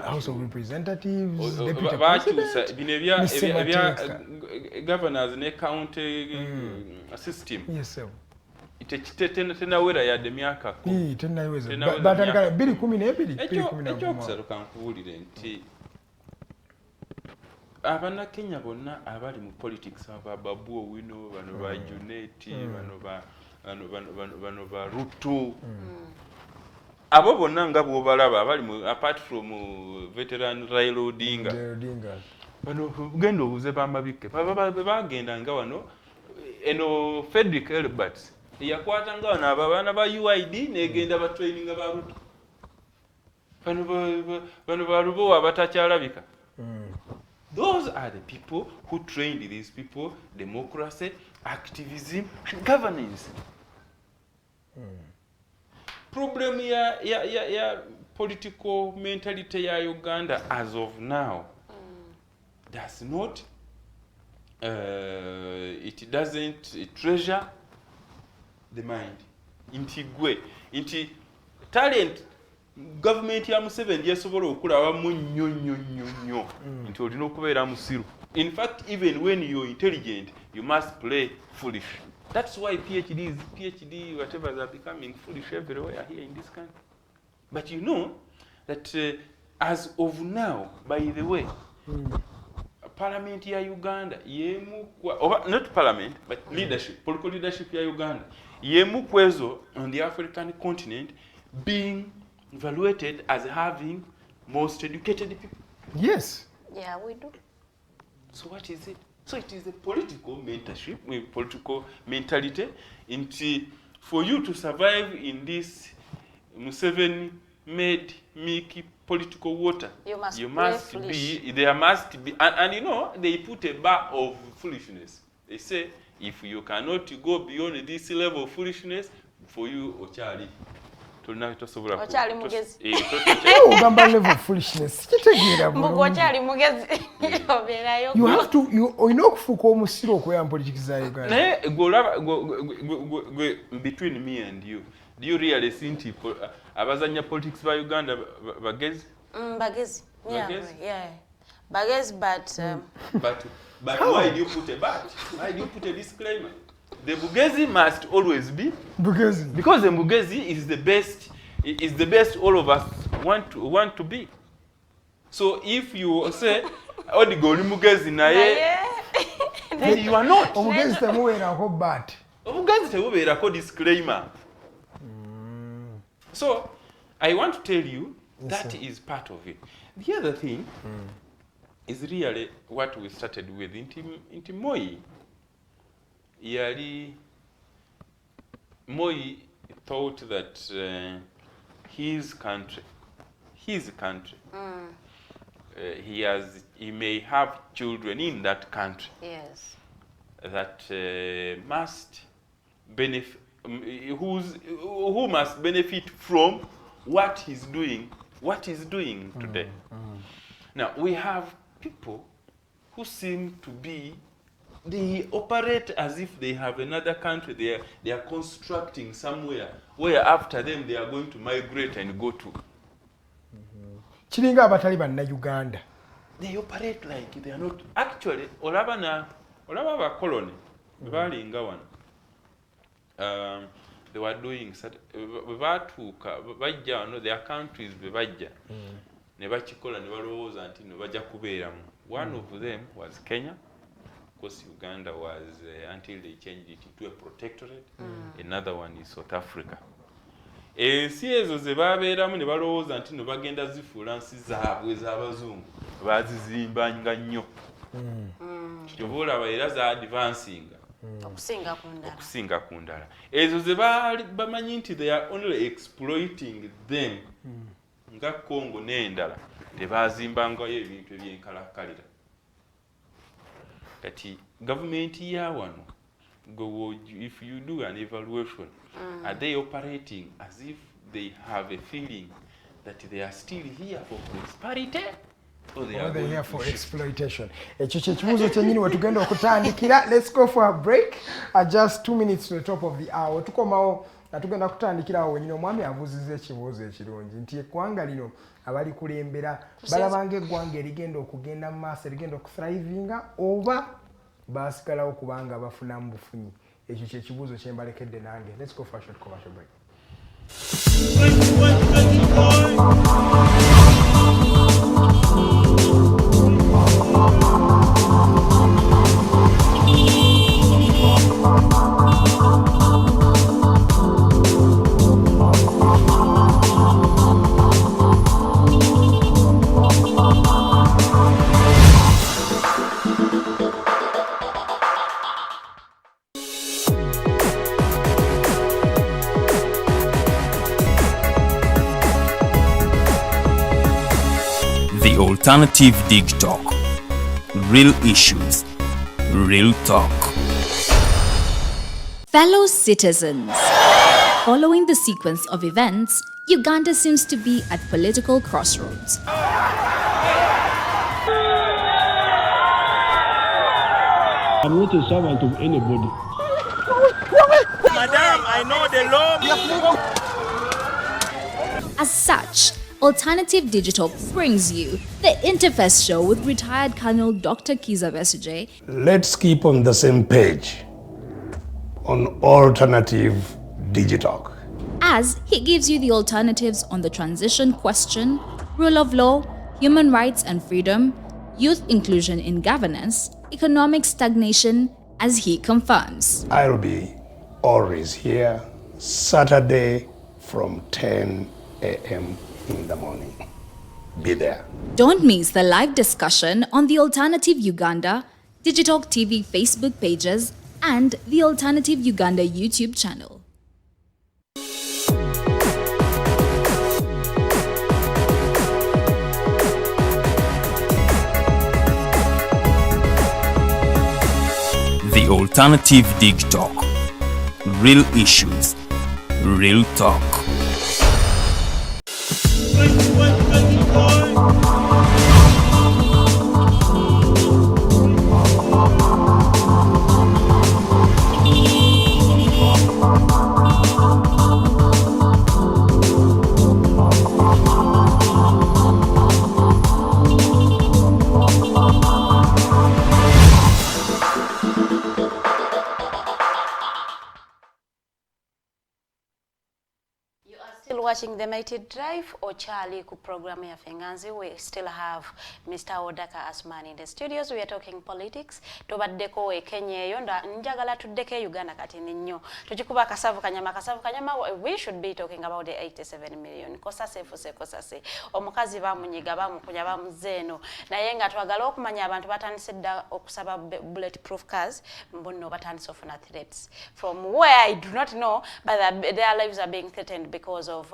house of representatives, deputy president bino ebya governors ne county system. Yes sir. Tenawera yadde myaka batandika 2012 ekyokusatu kankubuulire nti Abannakenya bonna abali mu politics aba Babu Owino bano ba Juneti bano ba Ruto abo bonna nga bw'obalaba abali apart from veteran Raila Odinga bano genda obuze bamabike bagenda nga wano eno Frederick Elbert yakwata nga wano abaana ba UID negenda ba training ba Ruto Those are the people who trained these people democracy, activism, and governance. Problem ya political mentality ya Uganda as of now does not it doesn't treasure the mind. Inti talent government ya Museveni yesobola okulawamu nnyo nti olina okubeera musiru. In fact, even when you're intelligent, you must play foolish. That's why PhD, whatever, are becoming foolish everywhere here in this country. But you know that as of now, by the way, Parliament ya Uganda, not Parliament, but leadership, political leadership ya Uganda, yemu kwezo on the African continent being evaluated as having most educated people. Yes. Yeah, we do. So what is it? So it is a political mentorship, political mentality. For you to survive in this Museveni-made milky political water, you must be, there must be, and you know, they put a bar of foolishness. They say, if you cannot go beyond this level of foolishness, for you, Ochali. Ochali mugezi. Ugamba level of foolishness. Ochali mugezi. You have to, you know, kufuka omusiro kwa politics za Uganda. Between me and you, do you really think abazanya politics by Uganda bagezi? Bagezi. Yeah. Bagezi, but why do you put a but? Why do you put a disclaimer? The Bugezi must always be Bugezi. Because the Bugezi is the best all of us want to be. So if you say Odigoli Mugezi naye, then you are not. Bugezi temuwera ko but. Bugezi temuwera ko disclaimer. So I want to tell you that is part of it. The other thing is really what we started with into Moi. Moi thought that his country, he may have children in that country. Yes. That must benefit, who must benefit from what he's doing today. Now we have people who seem to be, they operate as if they have another country they are constructing somewhere where after them they are going to migrate and go to. Chiringa abatali banna Uganda. They operate like they are not actually olaba ba colony balinga one. They were doing bajja no their countries bebajja ne bakikola ne balowooza nti no bajja kubeeramu. One of them was Kenya. Because Uganda was, until they changed it to a protectorate. Another one is South Africa. Ensi ezo ze babeeramu ne balowooza nti no bagenda zifuula nsi zaabwe ez'abazungu bazizimbanga nnyo. Kyova olaba era za advancinga okusinga ku ndala. Ezo ze bamanyi nti they are only exploiting them nga Congo n'endala tebazimbangayo ebintu ebyenkalakkalira. That government ya wano go, if you do an evaluation, are they operating as if they have a feeling that they are still here for prosperity, or they are here for exploitation? Ekyo kyekibuuzo kyennyini we tugenda okutandikira. Let's go for a break. Just 2 minutes to the top of the hour. Tukomawo nga tugenda kutandikira awo wenyini. Omwami abuuzizza ekibuuzo ekirungi nti eggwanga lino abali kulembera balabanga eggwanga erigenda okugenda mu maaso erigenda okuthrivinga oba baasigalawo kubanga bafunamu bufunyi. Ekyo kyekibuuzo kye mbalekedde nange. Let's go for a short commercial break. The Alternative Digitalk. Real issues, real talk. Fellow citizens, following the sequence of events, Uganda seems to be at political crossroads. I'm not a servant of anybody. Madam, I know the law. As such, Alternative Digital brings you the Interface Show with retired Colonel Dr. Kiza Besuje. Let's keep on the same page on Alternative Digitalk, As he gives you the alternatives on the transition question, rule of law, human rights and freedom, youth inclusion in governance, economic stagnation, as he confirms. I'll be always here Saturday from 10 a.m. in the morning. Be there. Don't miss the live discussion on the Alternative Uganda, Digitalk TV Facebook pages, and the Alternative Uganda YouTube channel. The Alternative Digitalk. Real issues, real talk. Watching the Mighty Drive or Charlie ku program ya Fenganzi. We still have Mr. Odaka Asuman in the studios. We are talking politics. Tobaddeko e Kenya yonda njagala tuddeke Uganda kati nnyo. Tukikuba kasavu kanyama, we should be talking about the 87 million. Kosase. Omukazi bamunyiga bamukunya bamuzeeno. Naye nga twagala okumanya abantu batandise dda okusaba bulletproof cars mbonno batandise ofuna threats. From where I do not know, but their lives are being threatened because of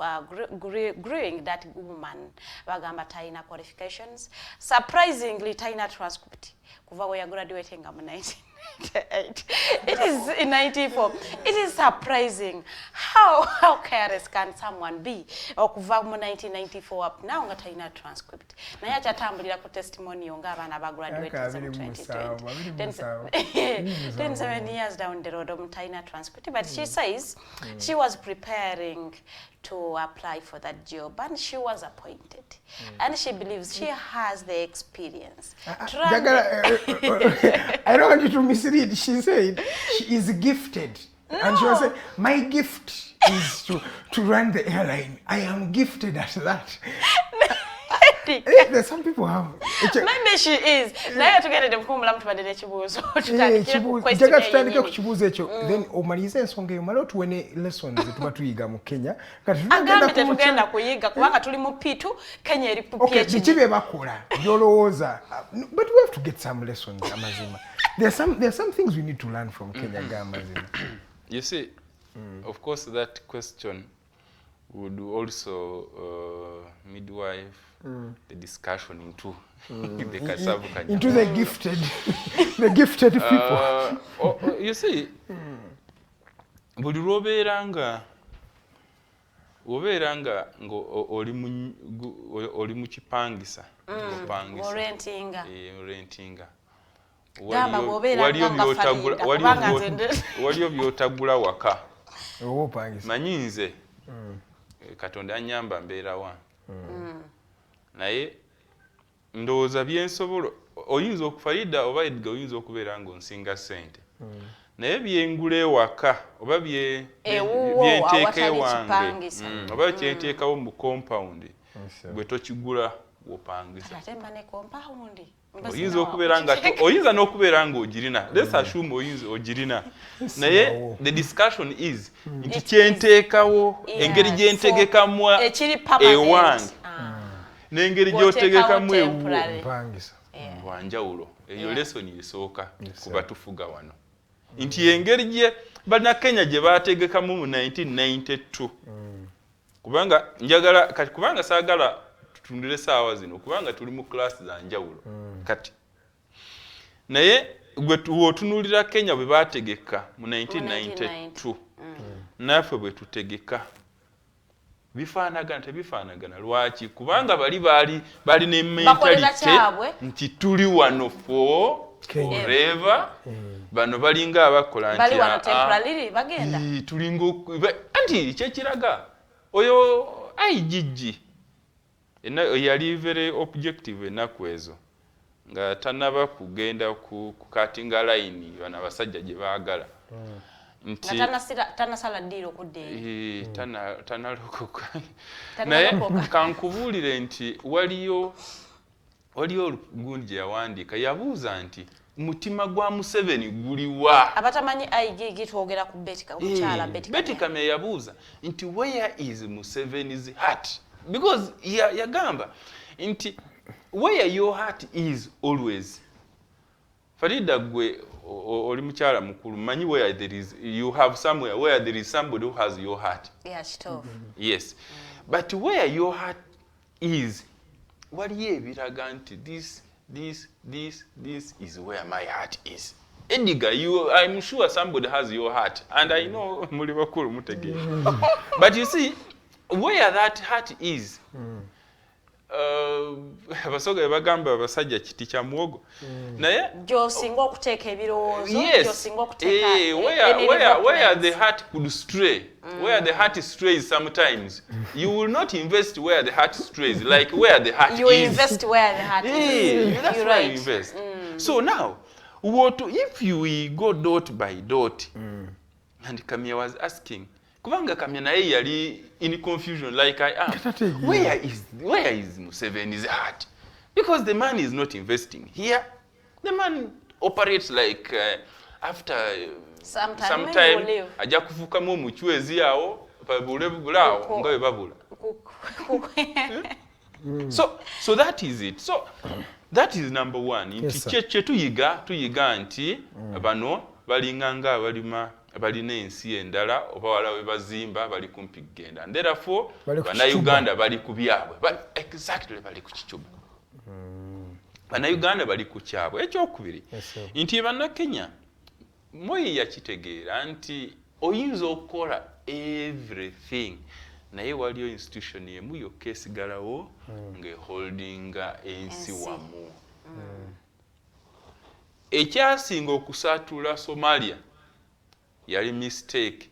growing that woman bagamba taina qualifications, surprisingly taina transcript kuva we graduating am 1998. It is in 94. It is surprising how careless can someone be okuva mu 1994 up now nga taina transcript naye achatambulira ku testimony nga abana ba graduate in 2020 then 7 years down the road taina transcript, but she says she was preparing to apply for that job and she was appointed and she believes she has the experience. I don't want you to misread. She said she is gifted. No. And she was saying, my gift is to run the airline. I am gifted at that. There's some people have. Maybe she is. Naye tugende mkumula mtu badele chibuzo. Jaga tutandike ku kibuzo ekyo. Then omalize ensonga eyo mala tuwene lessons tuba tuyiga mu Kenya. Kati tugenda kuyiga kubanga tuli mu P2 Kenya eri ku PhD. Okay, bikibe bakola. Byolowooza. But we have to get some lessons amazima. There's some things we need to learn from Kenya amazima. You see, of course that question would also midwife the discussion into the Kasavu Kanyama. Into the gifted people. You see, buli lwobeeranga ngo oli mu kipangisa rentinga waliyo byotagula waka manyi nze Katonda anyamba mbeera wa naye ndowooza byensobola oyinza okufarida oba Edgar oyinza okubeera ng'onsinga ssente naye byengula ewaka oba byenteeka ewange oba kyenteekawo mu compound bwe tokigula wopangisa oyinza okubeera nga oyinza n'okubeera ng'ogirina let's assume oyinza ogirina naye the discussion is nti kyenteekawo engeri gyentegekamu ewange n'engeri gy'otegekamu ewuwo wanjawulo eyo lesson esooka kuba tufuga wano nti engeri gye bannakenya gye baategekamu mu 1992 kubanga njagala kati kubanga saagala tutundire saawa zino kubanga tuli mu class za njawulo kati naye gwe tuwotunulira Kenya bwe bategeka mu 1992 naffe bwe tutegeka bifaanagana tebifaanagana lwaki kubanga bali ne mentality nti tuli wano forever bano balinga abakola nti bali wano temporarily bagenda tulingo anti kyekiraga oyo IGG yali very objective enaku ezo nga tanaba kugenda ku cuttinga line bana abasajja gye baagala nti tanasala ddiiro okudde tanalokoka naye kankubuulire nti waliyo olugundi gye yawandiika yabuuza nti mutima gwa Museveni guliwa abatamanyi IGG twogera ku omukyala Betty Kamya yabuuza nti where is Museveni's heart because yagamba nti where your heart is always Farida gwe oli mukyala mukulu manyi where there is you have somewhere where there is somebody who has your heart yes but where your heart is waliyo ebiraga nti this is where my heart is Edgar I'm sure somebody has your heart and I know muli bakulu mutegeera but you see where that heart is abasoga bagamba abasajja kiti kya muwogo naye josinga okuteeka ebirowoozo josinga okuteeka where the heart could stray where the heart strays sometimes you will not invest where the heart strays like where the heart you is invest where the heart is that's where you invest so now if you go dot by dot and Kamya was asking kubanga Kamya naye yali in confusion like I am where is Museveni's heart because the man is not investing here the man operates like after some time ajja kufukamu omuchwezi awo babulebulawo nga babula so that is it so that is number one nti kye tuyiga nti bano balinganga balina ensi endala oba wala we bazimba bali kumpi kugenda and therefore bana Uganda bali ku byabwe exactly bali ku kicuba bana Uganda bali ku kyabwe ekyokubiri nti bana Kenya moyi yakitegeera nti oyinza okukola everything naye waliyo institution yemu yokka esigalawo ng'eholdinga ensi wamu ekyasinga okusaatula Somalia yali mistake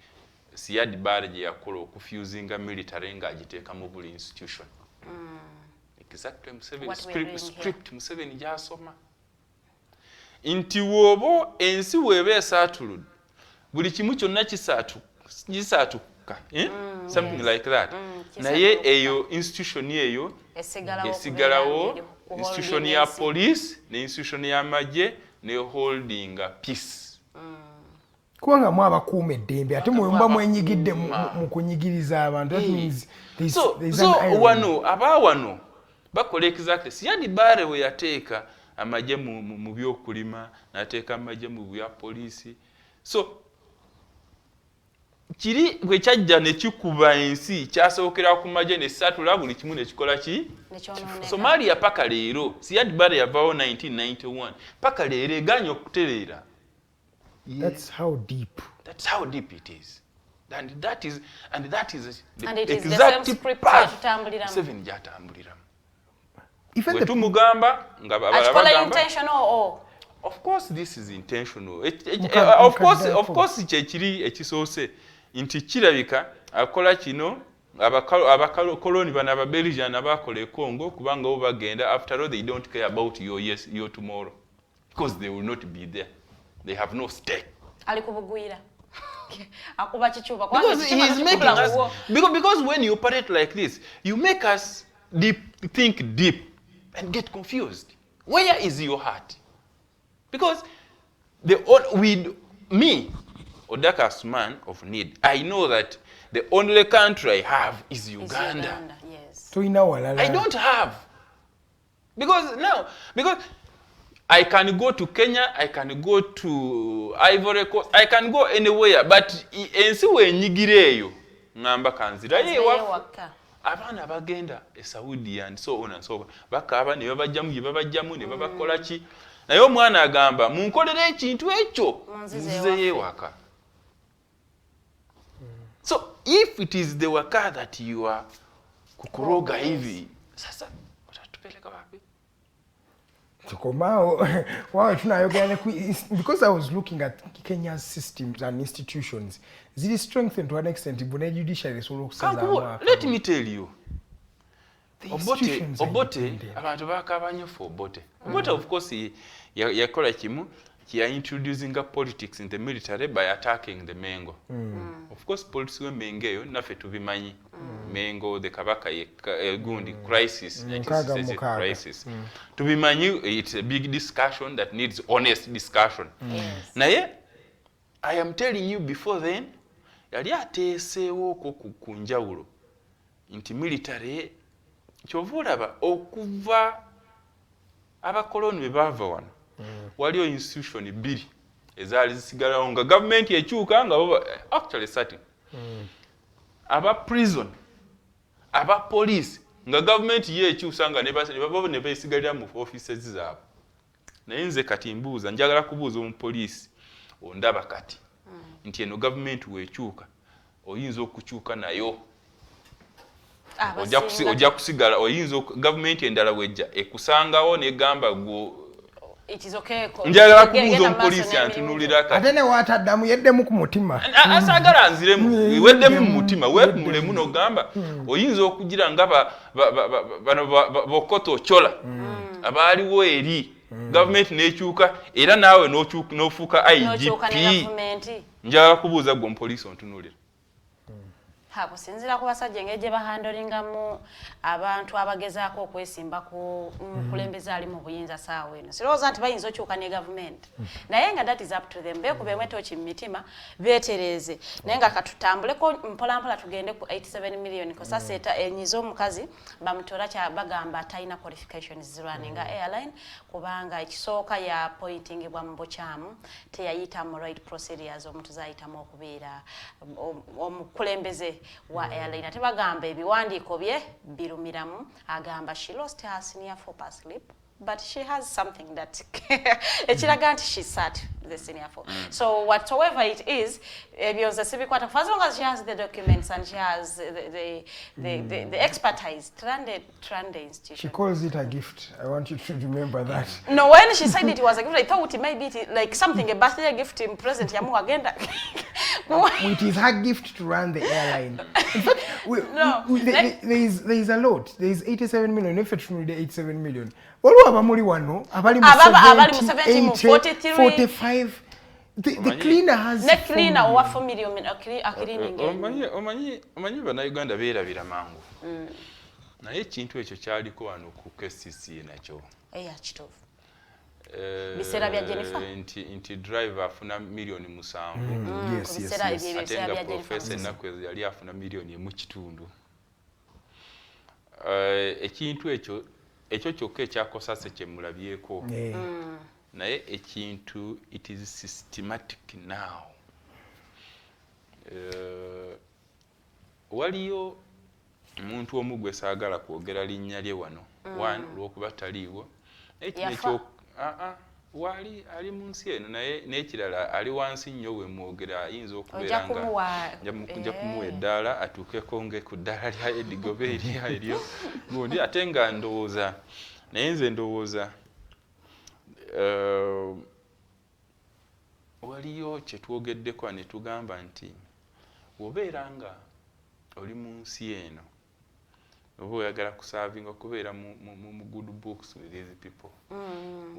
Siad Barre gye yakola okufusinga military ng'agiteeka mu buli institution exactly Museveni script Museveni gy'asoma nti wobo ensi weeba esaatuludde buli kimu kyonna kisaatuka something like that naye eyo institution eyo esigalawo institution ya police ne institution ya magye ne holdinga peace kubanga mwabakuuma eddembe ate mwe mwenyigidde mu kunyigiriza abantu that means so wano bakola exactly Siad Barre we yateeka amagye mu byokulima nateeka amagye mu bya polisi so kiri bwe kyajja ne kikuba ensi kyasookera ku magye ne satula buli kimu ne kikola ki Somalia paka leero Siad Barre yavaawo 1991 paka leero eganya okutereera that's how deep it is and that is the exact script yatambuliramu Seven gyatambuliramu even tumugamba nga babala intentional of course this is intentional of course kyekiri ekisoose nti kirabika akola kino abakoloni bana aba Belgian abakola Congo kubanga bo bagenda after all they don't care about your tomorrow because they will not be there they have no stake alikubugwira akuba kichuba because when you operate like this you make us think deep and get confused where is your heart because me Odaka Asuman of Need I know that the only country I have is Uganda. Yes. I don't have because I can go to Kenya, I can go to Ivory Coast, I can go anywhere, but ensi we nyigireyo ngamba kanzira ye waka abaana bagenda e Saudi and so on and so on bakaaba ne babajjamu ne babakola ki naye omwana agamba munkolere ekintu ekyo nzizeyo ewaka. So if it is the waka that you are kukuroga hivi sasa utatupeleka wapi? Because I was looking at Kenya's systems and institutions, zili strengthened to an extent. Let me tell you. Obote abantu bakabanye for Obote. Obote of course yakola kimu introducing politics in the military by attacking the Mengo. Of course politics we Mengeyo nafe tubimanyi. Mengo the Kabaka gundi crisis, crisis. Tubimanyi it's a big discussion that needs honest discussion. Naye I am telling you before then yali ateeseewo ku njawulo nti military kyovulaba okuva abakoloni bwe bava wano waliyo institution bbiri ezaali zisigalawo nga government ekyuka nga actually starting aba prison aba police nga government ye ekyusa nga ne beesigalira mu offices zaabwe. Naye nze kati mbuuza njagala kubuuza omupoliisi ondaba kati nti eno government weekyuka oyinza okukyuka nayo ojja kusigala oyinza government endala wejja ekusangawo negamba gwo njagala kubuuza omupoliisi antunulira kati ate ne wataddamu yeddemu ku mutima asagala nziremu weddemu mu mutima weetunulemu n'ogamba oyinza okugira nga bano bokoto ochola abaaliwo eri government nekyuka era naawe n'ofuuka IGP njagala kubuuza gwe omupoliisi ontunulira. Kusinzira ku basajja engeri gye bahandolingamu abantu abagezaako okwesimba ku mukulembeze ali mu buyinza saawa eno sirowooza nti bayinza okyuka ne gavumenti naye nga that is up to them beekubeemu etooki mu mitima beetereeze naye nga katutambuleko mpolampola tugende ku 87 million kosaseeta enyiza omukazi bamutola kya bagamba talina qualifications zirwaninga airline kubanga ekisooka ya pointingibwa mu bukyamu teyayita mu right procedures omuntu zayitamu okubeera omukulembeze wa airline ate bagamba ebiwandiiko bye birumiramu agamba she lost her senior for past slip but she has something that ekiraga nti she sat the senior for so whatsoever it is ebyoza sibikwata for as long as she has the documents and she has the expertise Trande institution. She calls it a gift. I want you to remember that. No, when she said it was a gift I thought it might be like something a birthday gift in present yamu agenda. It is her gift to run the airline. In fact, there is a lot. There is 87 million. If it's 87 million. Waliwo abamuli wano abali mu 70 45 the cleaner has the cleaner over 4 million cleaning. Omanyi bannayuganda beerabira mangu naye ekintu ekyo kyaliko wano ku KCC nakyo kituufu biseera bya Jennifer nti driver afuna million 7 ate nga professor ennaku ezo yali afuna million 1.5 ekintu ekyo kyokka ekyakosa se kyemulabyeko naye ekintu it is systematic now. Waliyo omuntu omu gwe saagala kwogera linnya lye wano one olw'okuba taliiwo ekyo wali ali mu nsi eno naye n'ekirala ali wansi nnyo we mwogera ayinza okubeera nga nja kumuwa eddaala atuukeko nge ku ddaala lya Edigobe eryo gundi ate nga ndowooza naye nze ndowooza waliyo kye twogeddeko ne tugamba nti obeera nga oli mu nsi eno oba oyagala kusaavinga okubeera mu good books with these people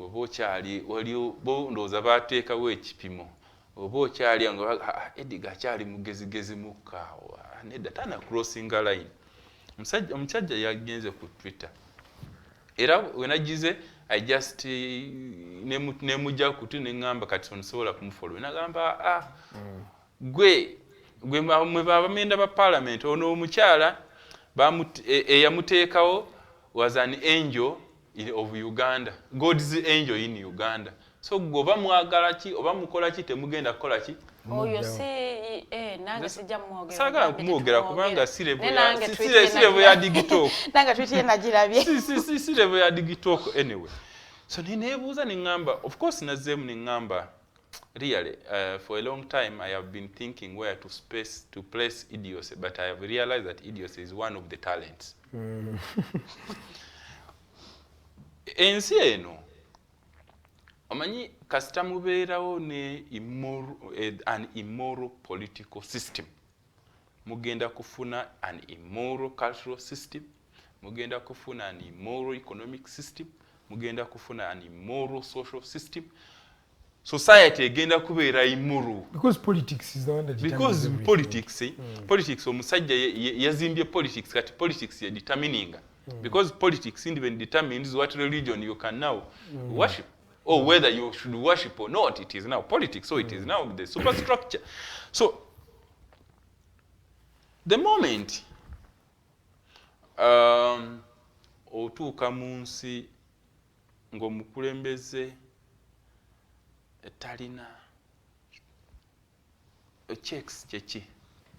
oba okyali waliyo bo ndowooza baateekawo ekipimo oba okyali nga Ediga akyali mugezigezi mukkaawa nedda tana crossing a line. Omusajja yagenze ku Twitter era wenagize I just nemujja kuti neŋŋamba kati nsobola kumufollow nagamba gwe mwe bamenda ba parliament ono omukyala eyamuteekawo was an angel of Uganda, God's angel in Uganda. So so goba mwagala ki oba mukola ki temugenda kola ki oyo si nange sijja mwogera sagala kumwogera kubanga si level ya Digitalk nanga twitiye nagirabye si level ya Digitalk anyway. So nebuuza ningamba, of course nazemu ningamba, really for a long time I have been thinking where to place idiocy, but I have realized that idiocy is one of the talents. Ensi eno omanyi kasita mubeerawo ne an immoral political system, mugenda kufuna an immoral cultural system, mugenda kufuna an immoral economic system, mugenda kufuna an immoral social system. Society egenda kubeera immoral because politics is the one that determines everything. Politics omusajja yazimbye politics, kati politics ye determining because politics even determines what religion you can now worship or whether you should worship or not. It is now politics, so it is now the superstructure. So the moment otuuka mu nsi ng'omukulembeze talina checks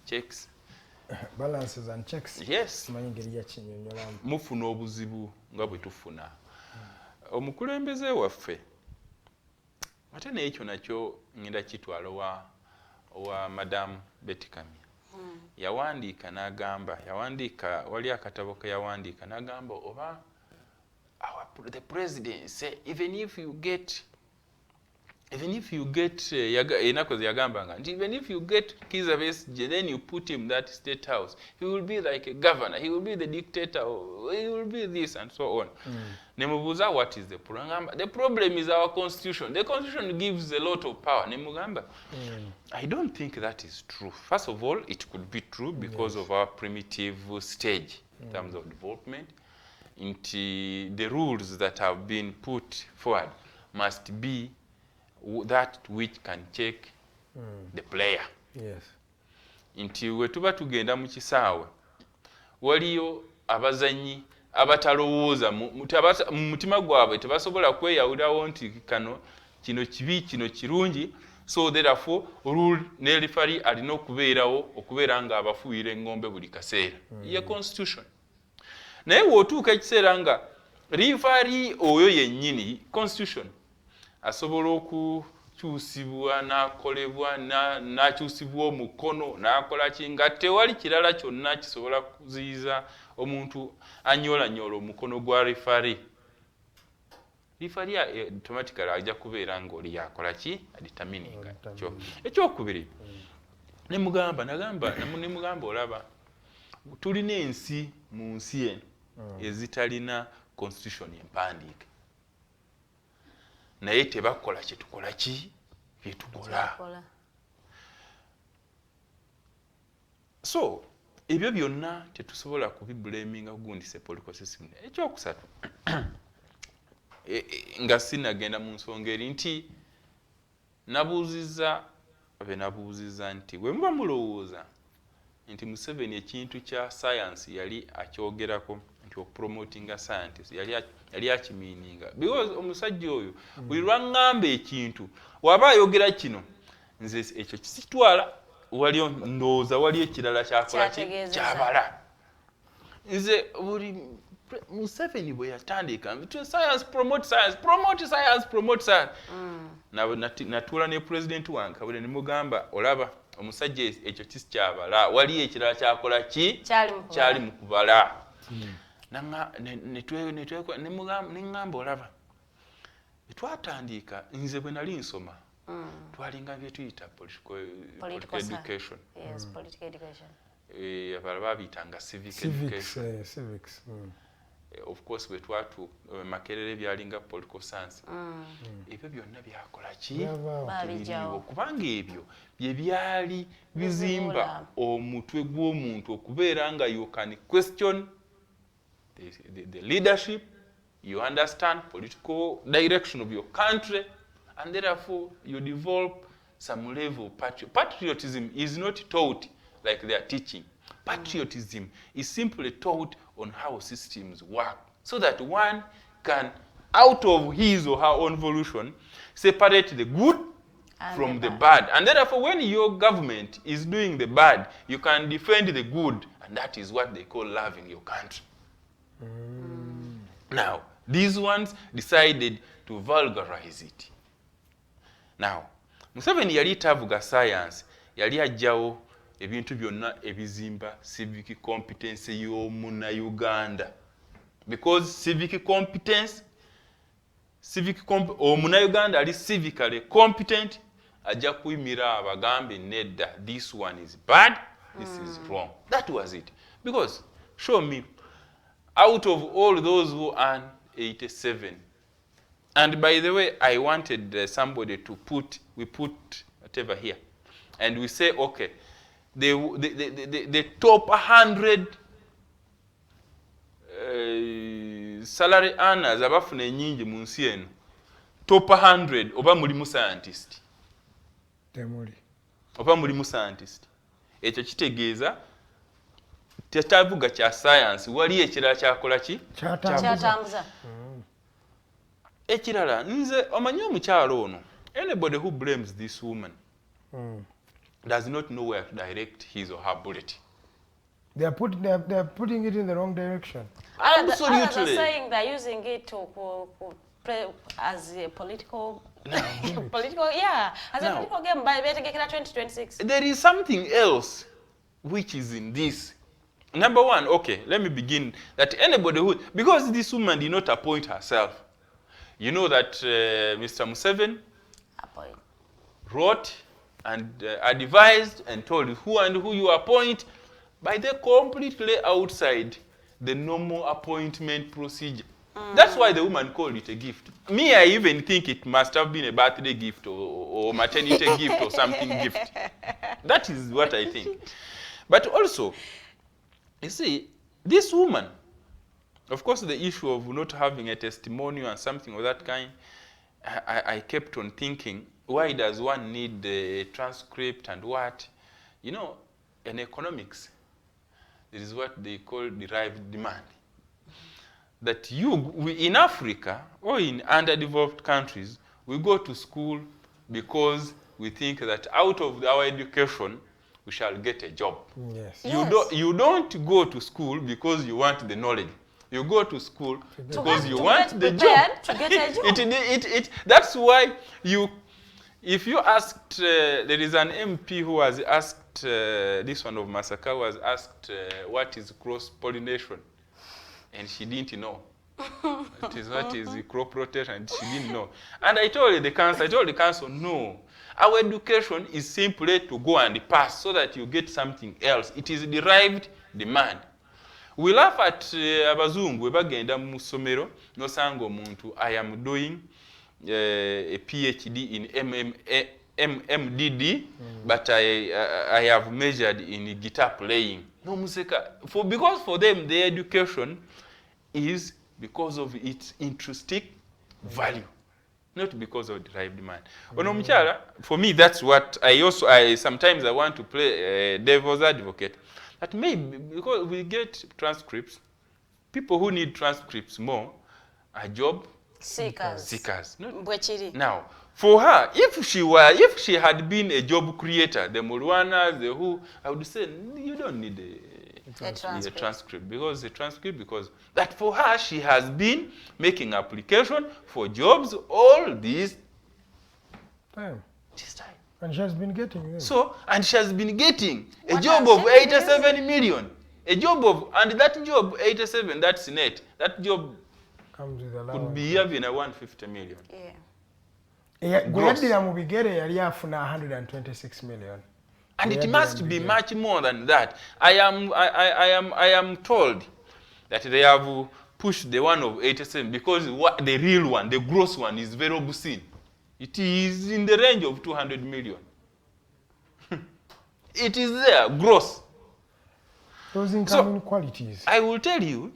checks balances and checks, yes, mufuna obuzibu nga bwe tufuna omukulembeze waffe ate n'ekyo nakyo ngenda kitwala wa Madam Betty Kamya yawandiika n'agamba, wali akatabo ke yawandiika n'agamba oba the president say even if you get enakozi yagambanga nti even if you get Kizza Besigye then you put him that state house, he will be like a governor, he will be the dictator, he will be this and so on. Nemubuuza what is the problem? The problem is our constitution. The constitution gives a lot of power. Nemugamba, I don't think that is true. First of all, it could be true because of our primitive stage in terms of development. Into the rules that have been put forward must be that which can check the player. Yes. Nti we tuba tugenda mu kisaawe waliyo abazanyi abatalowooza mu mutima gwabwe tebasobola kweyawulawo nti kino kibi kino kirungi, so therefore rule ne referee alina okubeera nga abafuuyira engombe buli kaseera. Ye constitution. Naye wootuuka ekiseera nga referee oyo yennyini constitution asobola okukyusibwa n'akolebwa n'akyusibwa omukono n'akola ki nga tewali kirala kyonna kisobola kuziyiza omuntu anyoolanyola omukono gwa referee. Referee automatically ajja kubeera ng'oli yakola ki determining kyo. Ekyokubiri nemugamba olaba tulina ensi mu nsi eno ezitalina constitution empandiike. Naye tebakola kyetukola ki byetukola. So ebyo byonna tetusobola kubiblaminga kugundisa political system. Ekyokusatu nga sinagenda mu nsonga eri nti nabuuziza nti bwe muba mulowooza nti Museveni ekintu kya science yali akyogerako nti okupromotinga scientist yali akimiininga because omusajja oyo buli lwaŋŋamba ekintu waba ayogera kino nze ekyo kisitwala wali ndowooza wali ekirala kyakola kyabala. Nze buli Museveni bwe yatandika science promote science natuula ne president wange kabule nemugamba olaba omusajja ekyo kisikyabala wali ekirala kyakola ki kyali mu kubala. Neŋŋamba olaba twatandika nze bwe nali nsoma twalinga bye tuyita political education. Abala babiyitanga civics education. Of course bwe Makerere byalinga political science. Ebyo byonna byakola ki kubanga ebyo bye byali bizimba omutwe gw'omuntu okubeera nga you can question the leadership, you understand political direction of your country, and therefore you develop some level of patriotism is not taught like they are teaching. Patriotism is simply taught on how systems work so that one can out of his or her own volition, separate the good from the bad. And therefore, when your government is doing the bad, you can defend the good. And that is what they call loving your country. Now, these ones decided to vulgarize it. Now, Museveni yali tavuga science, yali ajjawo ebintu byonna ebizimba civic competence y'omuna Uganda. Because civic competence, omuna Uganda ali civically competent, ajja kuyimira abagambe nedda, this one is bad, this is wrong. That was it. Because, show me, out of all those who earn 87, and by the way, I wanted somebody to we put whatever here, and we say, okay, the top 100 salary earners abafuna enyingi mu nsi eno, top 100 oba mulimu scientist. Temuli. Oba mulimu scientist. Ekyo kitegeeza tetavuga kya science, wali ekirala kyakola ki? Kyatambuza. Ekirala, nze omanyi omukyalo ono, anybody who blames this woman does not know where to direct his or her bullet. They are putting it in the wrong direction. Absolutely. Others are saying they're using it to play as a political, as a political game by betting 2026. There is something else which is in this. Number one, okay, let me begin that anybody who, because this woman did not appoint herself. You know that Mr. Museveni wrote and advised and told who you appoint, by the completely outside the normal appointment procedure. That's why the woman called it a gift. Me, I even think it must have been a birthday gift or maternity gift or something gift. That is what I think. But also, you see, this woman, of course, the issue of not having a testimonial and something of that kind, I kept on thinking, why does one need a transcript and what? You know, in economics, there is what they call derived demand. That in Africa or in underdeveloped countries, we go to school because we think that out of our education, we shall get a job. Yes. You don't go to school because you want the knowledge. You go to school because you want the job. To get a job. That's why if you asked, there is an MP who was asked, this one of Masaka was asked, what is cross-pollination? And she didn't know. What is crop rotation? And she didn't know. And I told the council, no. Our education is simply to go and pass so that you get something else. It is derived demand. We laugh at abazungu webagenda mu ssomero nosanga omuntu I am doing a PhD in MDD, but I have measured in guitar playing. No museka. Because for them, the education is because of its intrinsic value, not because of derived demand. For me, that's what I sometimes I want to play devil's advocate. That maybe because we get transcripts, people who need transcripts more are job seekers. Now, for her, if she had been a job creator, the Mulwana, the who, I would say you don't need a transcript because that for her she has been making application for jobs all this time. And she has been getting them. So, and she has been getting a job of 87 million. A job of, and that job, 87, that's net. That job comes with a could be even a 150 million. Yeah. Yali afuna 126 million. And it must be much more than that. I am told that they have pushed the one of 87 because the real one, the gross one, is very obscene. It is in the range of 200 million. It is there, gross. Those income qualities. I will tell you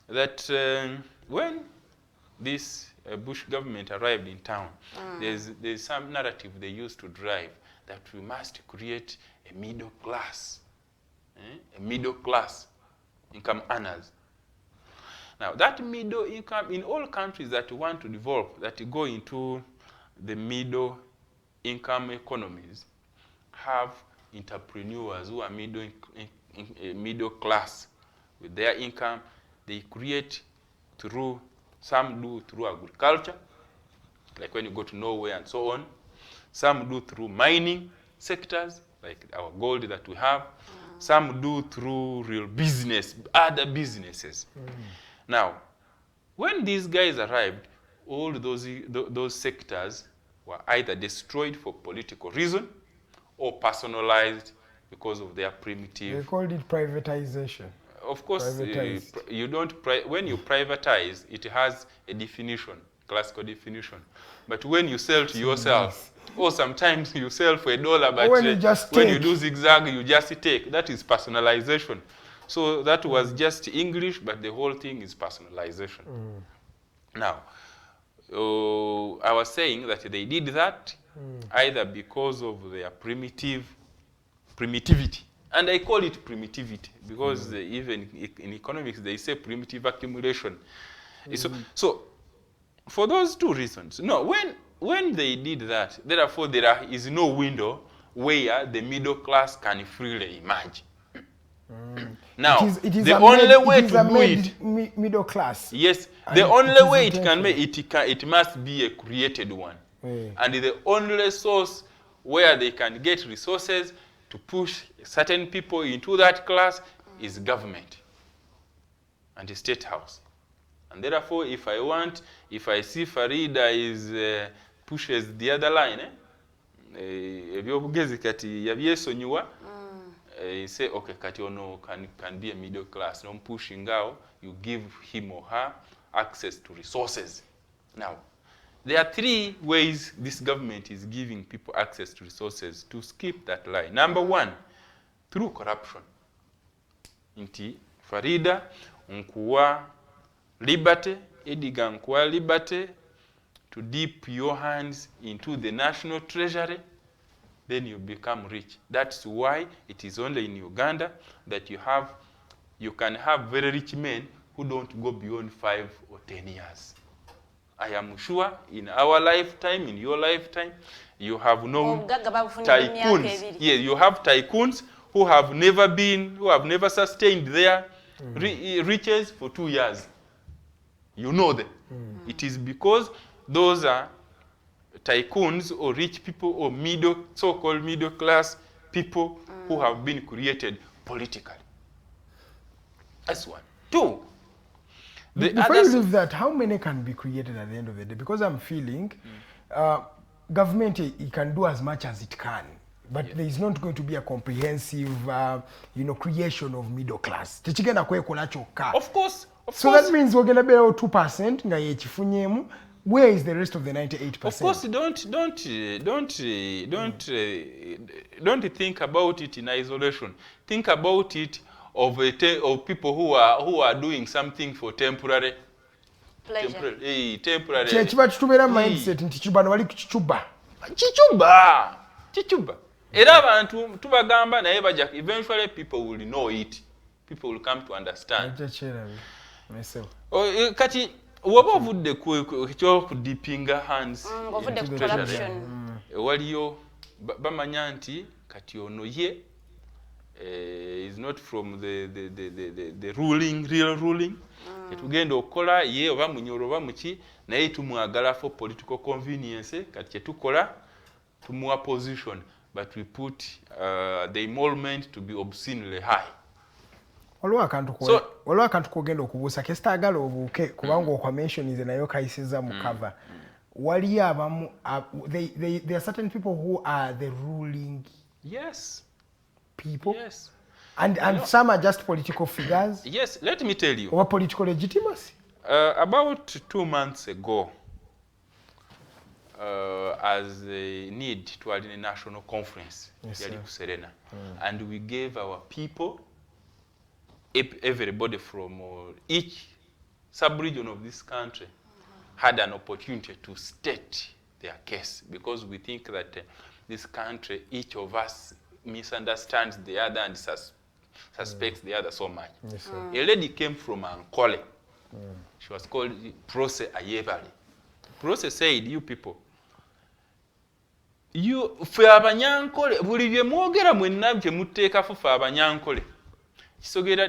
that when this Bush government arrived in town, there's some narrative they used to drive that we must create a middle class income earners. Now, that middle income, in all countries that want to develop, that go into the middle income economies, have entrepreneurs who are middle class. With their income, they create through, some do through agriculture, like when you go to Norway and so on. Some do through mining sectors, like our gold that we have. Some do through real business, other businesses. Now, when these guys arrived, all those sectors were either destroyed for political reason or personalized because of their primitive. They called it privatization. Of course, you don't. When you privatize, it has a definition, classical definition. But when you sell to yourself, or sometimes you sell for $1, but when you do zigzag, you just take. That is personalization. So that was just English, but the whole thing is personalization. Now, I was saying that they did that either because of their primitivity. And I call it primitivity because even in economics, they say primitive accumulation. So for those two reasons, no, when they did that, therefore there is no window where the middle class can freely emerge. Now, the only way to do it, middle class. Yes, the only way it can make it must be a created one, and the only source where they can get resources to push certain people into that class is government and the state house. And therefore, if I see Farida pushes the other line, say, okay, kati ono can be a middle class. No pushing out, you give him or her access to resources. Now, there are three ways this government is giving people access to resources to skip that line. Number one, through corruption. Inti Farida unkuwa liberty, Ediga unkuwa liberty, to dip your hands into the national treasury, then you become rich. That's why it is only in Uganda that you can have very rich men who don't go beyond 5 or 10 years. I am sure in our lifetime, in your lifetime, you have known tycoons. Yes, you have tycoons who have never sustained their riches for 2 years. You know them. It is because those are tycoons or rich people or so-called middle class people who have been created politically. That's one. Two. Before you leave that, how many can be created at the end of the day? Because I'm feeling government it can do as much as it can, but there is not going to be a comprehensive, creation of middle class. Of course. So that means we're going to be 2%. Where is the rest of the 98%? Of course, don't think about it in isolation. Think about it of people who are doing something for temporary pleasure. Temporary. Mindset Chichuba. Eventually people will know it. People will come to understand. Kati waba ovudde ku dippinga hands into treasury. Waliyo bamanya nti kati ono ye is not from the real ruling. Tugenda okukola ye oba munyoro oba muki naye tumwagala for political convenience. Kati kyetukola tumuwa position, but we put the emolument to be obscenely high. Waliwo akantu kogenda okubuusa kesitaagala obuuke kubanga okwamensionize nayo kayisiza mu cover. Waliyo abamu there are certain people who are the ruling people. Yes. And some are just political figures. Yes, let me tell you. Or political legitimacy. About 2 months ago, as a need to attend a national conference, Serena, and we gave our people, everybody from each sub-region of this country had an opportunity to state their case, because we think that this country, each of us misunderstands the other and suspects the other so much. A lady came from Ankole She was called Prose Ayebale. Prose said, you people, you fe abanyankole buli bye mwogera mwenna bye mutteeka fu fe abanyankole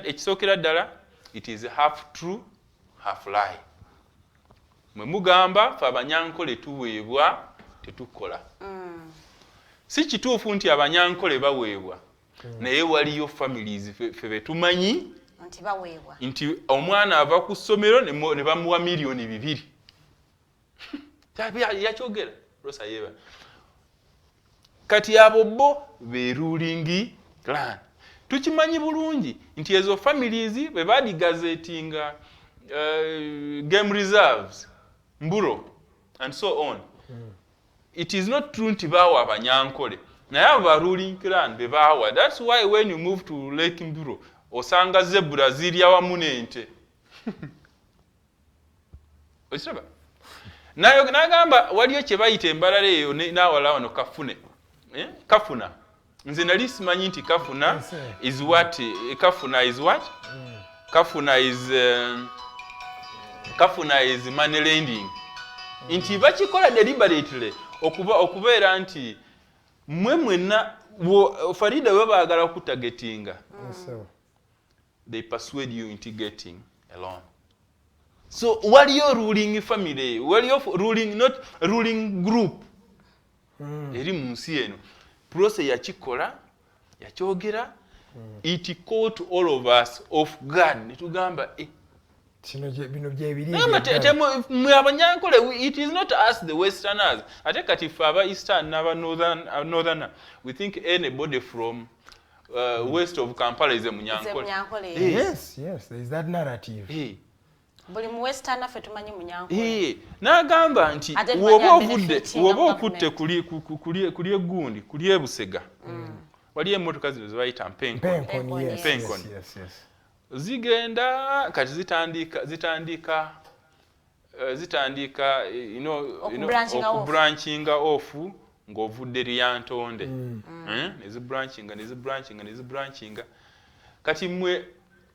ekisokera ddala it is half true half lie. Mwe mugamba fe abanyankole tuweebwa tetukola. Si kituufu nti abanyankole baweebwa naye waliyo families fe betumanyi nti omwana ava ku ssomero ne bamuwa $2,000,000. Yakyogera Rosa Yeba. Kati abo bo be ruling clan. Tukimanyi bulungi nti ezo families be badi gazettinga game reserves, mburo and so on. It is not true nti bawa abanyankole. Naye aba ruling clan be bawa. That's why when you move to Lake Mburo osanga zebra ziri awamu n'ente. Okiraba? Nayo nagamba waliyo kye bayita embalala eyo n'awala wano kafune. Kafuna. Nze nali simanyi nti kafuna is what? Kafuna is what? Kafuna is money lending. Nti bakikola deliberately okubeera nti mwenna Farida we baagala okutagetinga. They persuade you into getting a loan. So waliyo ruling family, waliyo ruling not ruling group. Eri mu nsi eno. Prose yakikola, yakyogera, it caught all of us off guard. Netugamba bino byebiri. Mwe abanyankole, it is not us the Westerners. Ate kati fe aba Eastern n'aba Northern. We think anybody from west of Kampala is a munyankole. Yes, there is that narrative. Buli mu Western fe tumanyi munyankole. N'agamba nti woba okutte kuli egundi, kuli ebusega. Wali emmotoka zino ze bayita mpenkoni. Zigenda kati zitandika okubranchinga off ng'ovudde lyantonde. Nezibranchinga. Kati mwe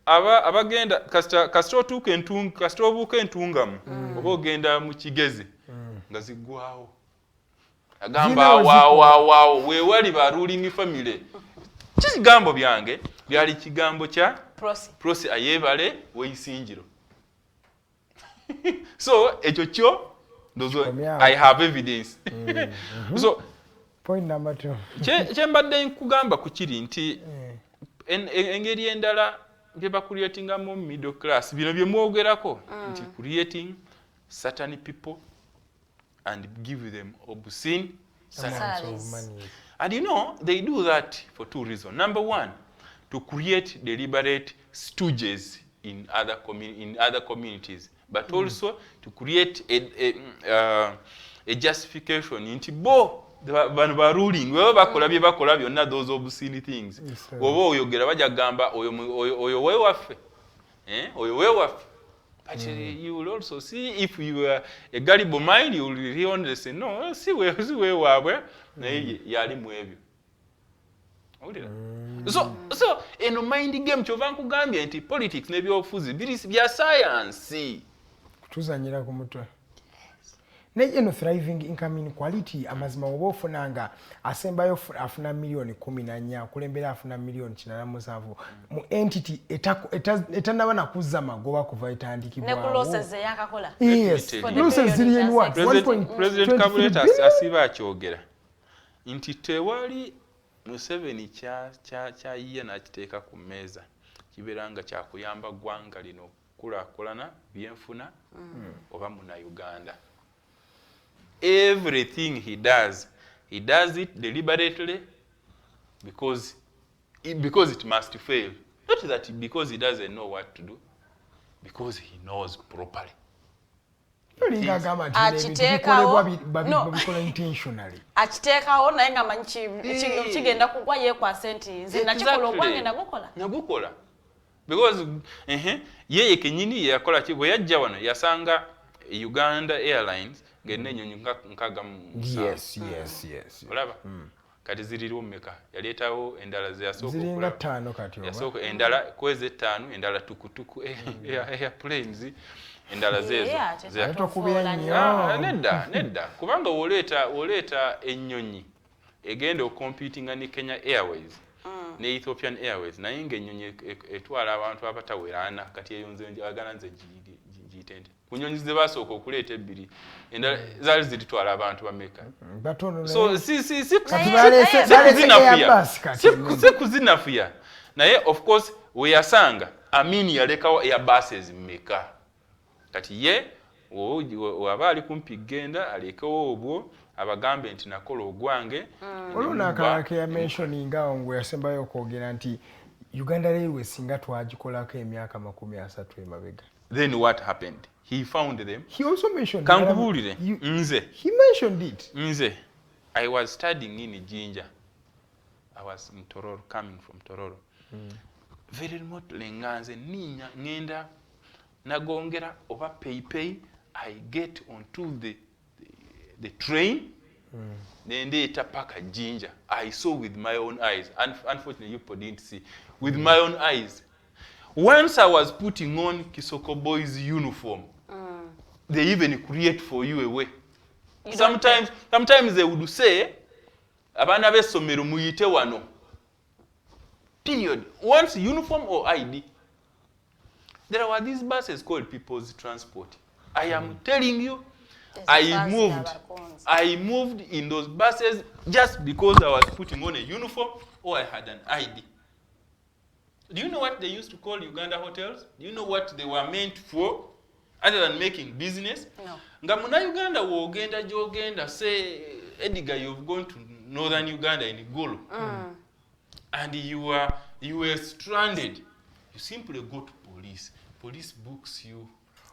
abagenda kasita obuuka entungamu oba ogenda mu kigezi nga ziggwawo. Agamba waawo weewali ba ruling family. Kigambo byange byali kigambo kya Prose Ayebale w'Isinjiro. So ekyo kyo I have evidence. So point number 2. Kyembadde nkugamba ku kiri nti engeri endala bye bakuleetinga mu middle class bino bye mwogerako nti creating certain people and give them obscene salaries. And you know they do that for two reasons. Number one, to create deliberate stooges in other communities, but also to create a justification nti bo bano ba ruling wewe bakola byonna those obscene things. Oba oyogera bajja gamba oyo wewaffe. Oyo wewaffe. But you will also see if you are a gullible mind, you will really say, no, si wewaabwe naye yali mu ebyo. So eno mind game kyova nkugambye nti politics n'ebyobufuzi bya science. Kutuzanyira ku mutwe. Naye eno thriving income inequality amazima oba ofunanga asembayo afuna $14,000 kulembera afuna $9,700 mu entity etanaba nakuzza magoba kuva etandikibwa. Ne losses yakakola. Yes. Losses ziri in what? President Kabuleta asiba akyogera. Nti tewali Museveni kya yiye n'akiteeka ku mmeeza kibeeranga kyakuyamba ggwanga lino okukulaakulana byenfuna oba muna Uganda. Everything he does it deliberately because it must fail. Not that because he doesn't know what to do, because he knows properly. Akiteekawo naye nga manyi kigenda kugwa yeekwa senti nze nakikola ogwange nagukola. Because yeye kenyini yakola ki bwe yajja wano yasanga Uganda Airlines ng'enna ennyonyi nkaaga mu musanvu. Yes. Olaba? kati ziriro mmeka yaleetawo endala ziringa 5 kati yasooka endala kweze 5 endala tukutuku airplanes endala zezo nedda kubanga woleeta ennyonyi egenda okompitinga ne Kenya Airways ne Ethiopian Airways naye ng'ennyonyi etwala abantu abatawera 4 kati eyo nze njagala nze giyitende ku nnyonyi ze basooka okuleeta ebbiri endala zaali ziritwala abantu bameka so si kuzinafuya naye of course weyasanga Amini yalekawo airbuses mmeka kati ye waba ali kumpi genda alekewo obwo abagambe nti nakola ogwange olunakala ya mentioning awo yasembayo okwogera nti Uganda Railways singa twagikolako emyaka 30 emabega. Then what happened? He found them. He also mentioned Kankubulire nze. He mentioned it. Nze. I was studying in Jinja. I was in Tororo, coming from Tororo. Very remotely nganze ninya ngenda nagongera oba pay I get onto the train then they tapaka Jinja. I saw with my own eyes. Unfortunately you people didn't see. With my own eyes. Once I was putting on Kisoko Boys uniform, they even create for you a way. Sometimes they would say, abana besomero muyite wano. Period. Once uniform or ID. There were these buses called People's Transport. I am telling you, I moved in those buses just because I was putting on a uniform or I had an ID. Do you know what they used to call Uganda hotels? Do you know what they were meant for other than making business? No. Ngamuna Uganda wogenda jogenda say Edgar, you've gone to northern Uganda in Gulu. And you were stranded. You simply go to police. Police books you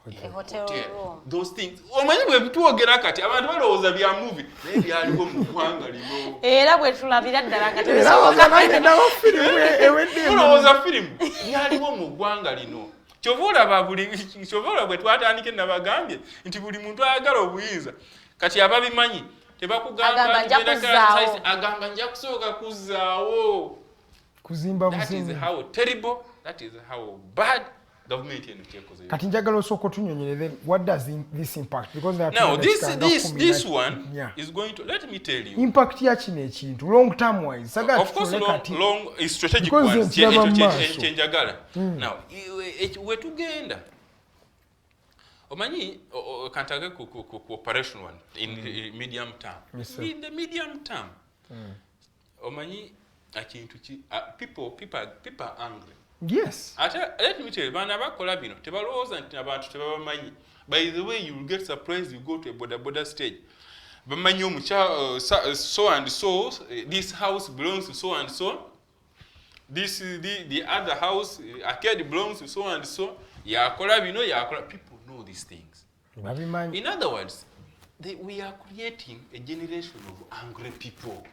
a hotel room. Those things. Omanyi bwe bitwogera kati abantu balowooza bya movie naye byaliwo mu ggwanga lino. Era bwe tulabira ddala nga tulowooza firimu byaliwo mu ggwanga lino. Kyova olaba bwe twatandike nabagambye nti buli muntu ayagala obuyinza kati ababimanyi tebakugamba agamba nja kusooka kuzzaawo. Kuzimba That is how terrible, that is how bad government in Czechoslovakia. Kati njagala osoko tunyonyere, what does this impact? Because now this one is going to, let me tell you. Impact ya kino ekintu long term wise. Of course long is strategic ones. Chenjagala. Now we tugenda. Omanyi kantage ku operation one in medium term. In the medium term. Omanyi akintu people are angry. Yes. Let me tell you, bana bakola bino tebalowooza nti abantu tebabamanyi. By the way, you will get surprised you go to a border stage. Bamanyi omucha so and so, this house belongs to so and so. This the other house arcade belongs to so and so. Yakola bino yakola. People know these things. In other words, we are creating a generation of angry people.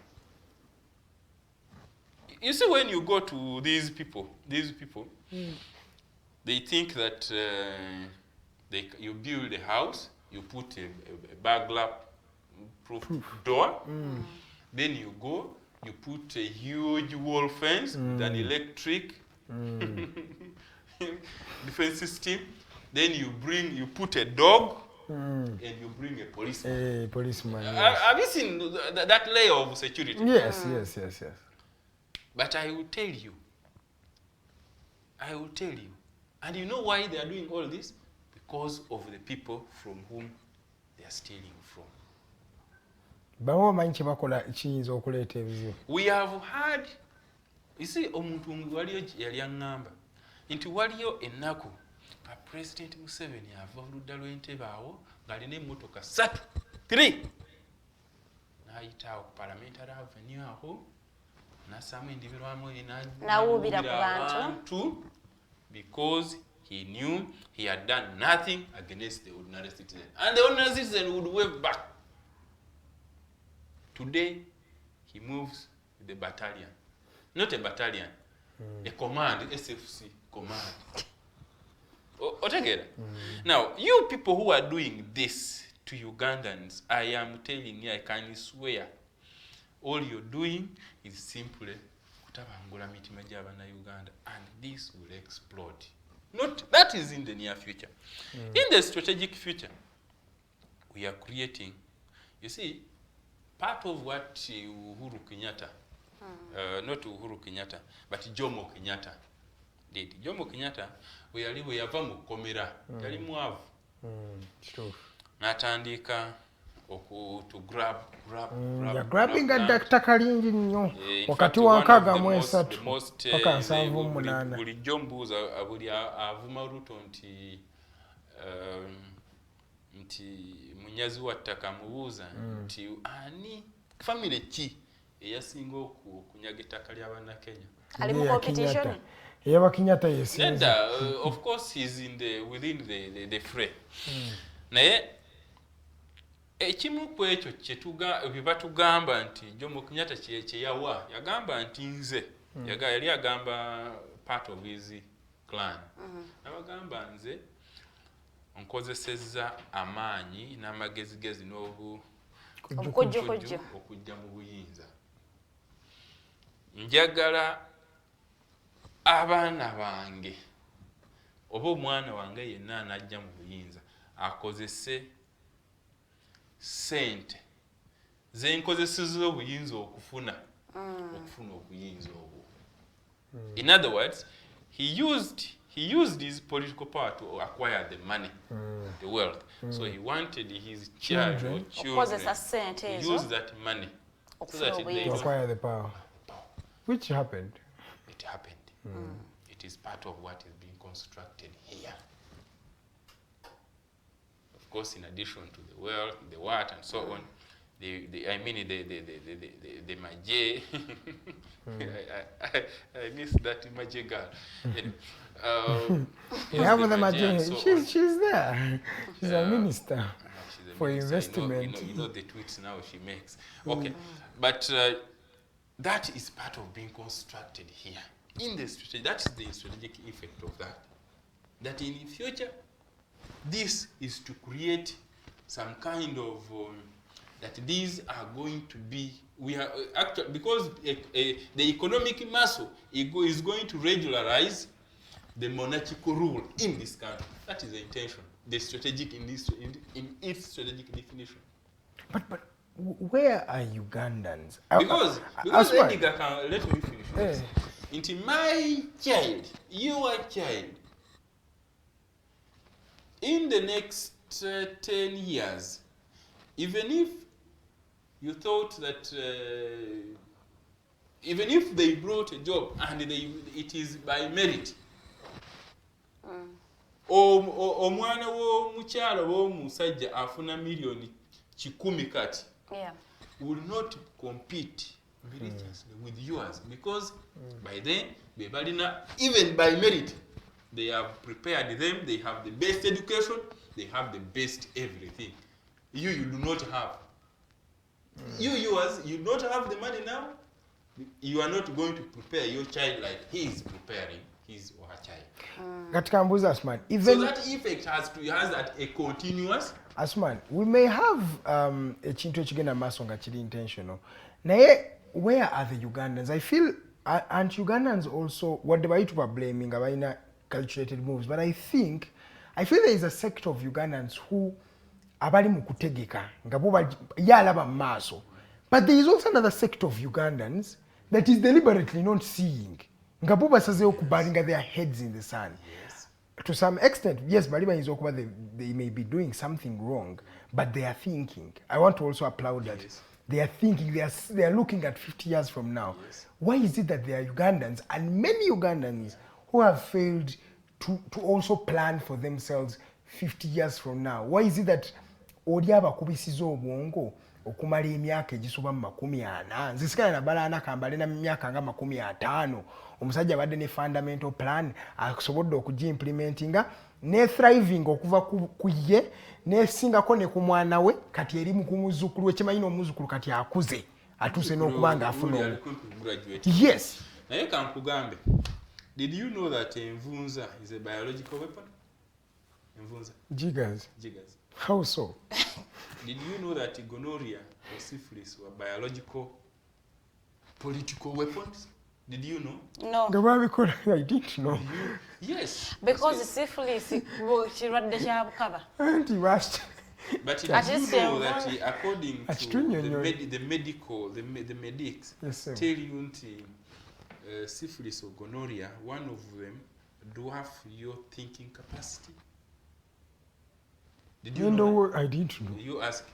You see, when you go to these people, they think that you build a house, you put a burglar-proof door, then you go, you put a huge wall fence with an electric defense system, then you put a dog, and you bring a policeman. Policeman. Yes. Have you seen that layer of security? Yes. But I will tell you. And you know why they are doing all this? Because of the people from whom they are stealing from. We have had, you see, omuntu waliyo yali angamba nti waliyo ennaku President Museveni ava oludda lw'entebe awo ng'alina emmotoka 3 n'ayita awo ku Parliamentary Avenue aho n'assaamu endibirwamu n'awuubira ku bantu because he knew he had done nothing against the ordinary citizen. And the ordinary citizen would wave back. Today, he moves with the battalion. Not a battalion, a command, SFC command. Altogether. Now, you people who are doing this to Ugandans, I am telling you, I can swear, all you're doing is simply kutabangula mitima gy'abana Uganda, and this will explode. Not that is in the near future. In the strategic future, we are creating, you see, part of what Uhuru Kenyatta, not Uhuru Kenyatta, but Jomo Kenyatta did. Jomo Kenyatta, we yava mu komera, yali muavu. Natandika to grab. You're grabbing at Dr. Kalingi nnyo wakati wa nkaaga mu esatu paka 78. Bulijjo mbuuza buli avuma Ruto nti munyazi wa ttaka mubuuza nti ani family ki eyasinga okunyaga ettaka ly'Abannakenya. Ali mu competition. Yaba Kenyatta yesinze. Of course he's within the fray. Naye ekimu ku ekyo kye batugamba nti Jomo Kenyatta kye yawa yagamba nti nze yali agamba part of his clan. Nabagamba nze nkozesezza amaanyi n'amagezigezi okujja mu buyinza. Njagala abaana bange oba omwana wange yenna anajja mu buyinza akozese sente zenkozesezza obuyinza okufuna obuyinza obwo. In other words, he used his political power to acquire the money, the wealth. So he wanted his child or children to use that money so that they acquire the power. Which happened? It happened. It is part of what is being constructed here. Of course, in addition to the wealth, the what, and so on, the maje. I miss that maje girl. Yeah, but the maje, she's there. She's a minister for investment. You know the tweets now she makes. Okay, but that is part of being constructed here. In the strategy, that's the strategic effect of that. That in the future, this is to create some kind of that these are going to be, we are actually, because the economic muscle is going to regularize the monarchical rule in this country. That is the intention, the strategic in its strategic definition. But where are Ugandans? Because Edgar can let me finish this. Into my child, your child, in the next 10 years, even if you thought that, even if they brought a job and it is by merit, omwana w'omukyala w'omusajja afuna million 10 kati will not compete with yours, because by then even by merit they have prepared them, they have the best education, they have the best everything. You do not have. You don't have the money now. You are not going to prepare your child like he is preparing his or her child. Asuman, so that effect has that a continuous. Asuman, we may have a chintu ekigenda maaso nga kiri intentional. Naye, where are the Ugandans? I feel, and Ugandans also, what they were blaming, abaina calculated moves, but I feel there is a sector of Ugandans who abali mu kutegeka nga bo yalaba maaso. But there is also another sector of Ugandans that is deliberately not seeing. Nga bo basazeyo kubalinga their heads in the sand. Yes. To some extent, yes, baliba is okuba they may be doing something wrong, but they are thinking. I want to also applaud that. Yes. They are thinking, they are looking at 50 years from now. Yes. Why is it that there are Ugandans and many Ugandans who have failed to also plan for themselves 50 years from now? Why is it that oli abakubisiza obwongo okumala emyaka egisoba mu 40? Nze sikala nabala kambale na myaka nga 50. Omusajja badde ne fundamental plan asobodde okugimplementinga ne thriving okuva ku ye nesingako ne ku mwana we kati eri mu kumuzukulu ekimanyi n'omuzukulu kati akuze atuse n'okubanga afuna. Yes. Naye kankugambe, did you know that envunza is a biological weapon? Envunza. Jiggers. How so? Did you know that gonorrhea or syphilis were biological political weapons. Did you know? No. The way we call it, I didn't know. Yes. Because syphilis, she read the job cover. And he was. But did you know that according to the medics tell you syphilis or gonorrhea, one of them dwarf your thinking capacity? Did you know? I didn't know. You ask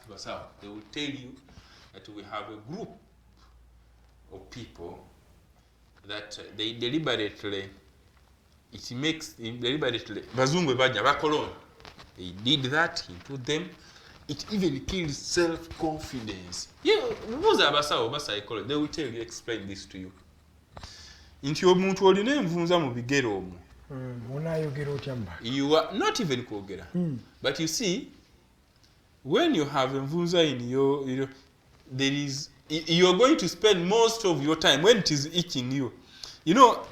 yourself, they will tell you that we have a group of people that they deliberately, bazungu baja bakoloni, they did that into them. It even kills self-confidence. Yeah, those are psychology. They will tell you, explain this to you. Inti omuntu olina envunza mu bigero omwo. You are not even kwogera. But you see, when you have envunza in your there is, you're going to spend most of your time when it is itching you. You know,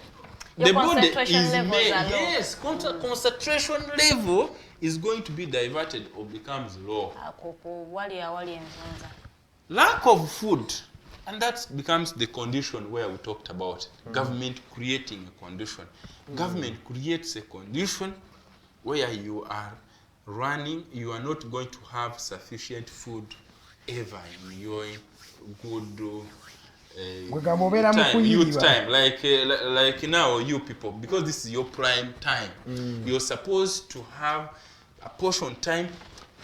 the body is made, yes, concentration level is going to be diverted or becomes low. Lack of food, and that becomes the condition where we talked about government creating a condition. Government creates a condition where you are running, you are not going to have sufficient food ever in your good youth time, like now you people, because this is your prime time. You're supposed to have a portion time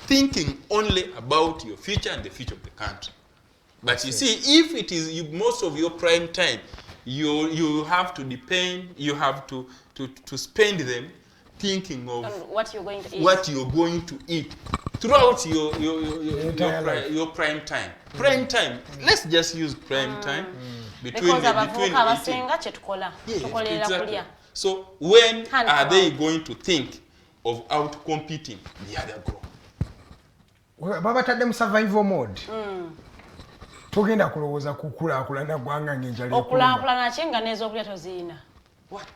thinking only about your future and the future of the country. But you see, if it is most of your prime time, you have to depend, you have to spend them thinking of what you're going to eat throughout your prime time. Prime time. Let's just use prime time between exactly. So when are they going to think of out-competing the other group? Baba tadde mu survival mode. Togenda kulowooza kukulaakulana gwanga ng'enjala okulaakulana kyenga n'ez'okulya toziina. What?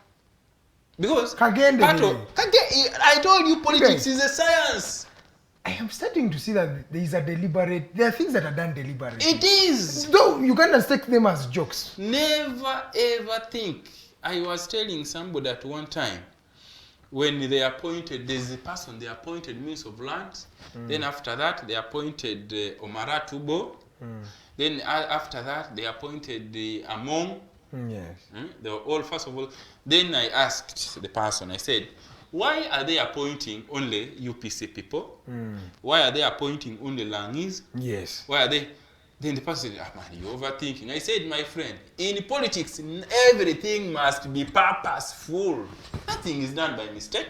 Because I told you politics is a science. I am starting to see that there are things that are done deliberately. It is. Though you can't take them as jokes. Never ever think. I was telling somebody at one time, when they appointed, there's a person they appointed Minister of Lands. Then after that, they appointed Omara Tubo. Then after that, they appointed Among. Yes. They were all, first of all. Then I asked the person, I said, why are they appointing only UPC people? Why are they appointing only Langis? Yes. Why are they? Then the person said, man, you're overthinking. I said, my friend, in politics, everything must be purposeful. Nothing is done by mistake.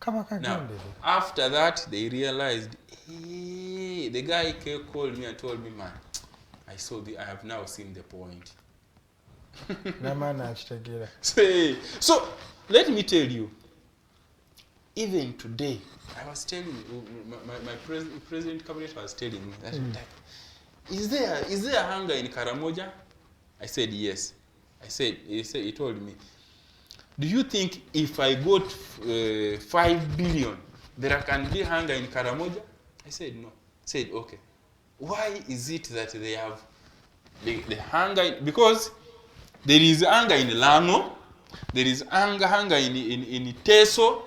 Now, after that, they realized, hey, the guy called me and told me, man, I have now seen the point. So, let me tell you, even today, I was telling you, my president cabinet was telling me that, is there hunger in Karamoja? I said yes. He told me, do you think if I got 5 billion, there can be hunger in Karamoja? I said no. I said okay. Why is it that they have the hunger? Because there is hunger in Lango, there is hunger in Teso,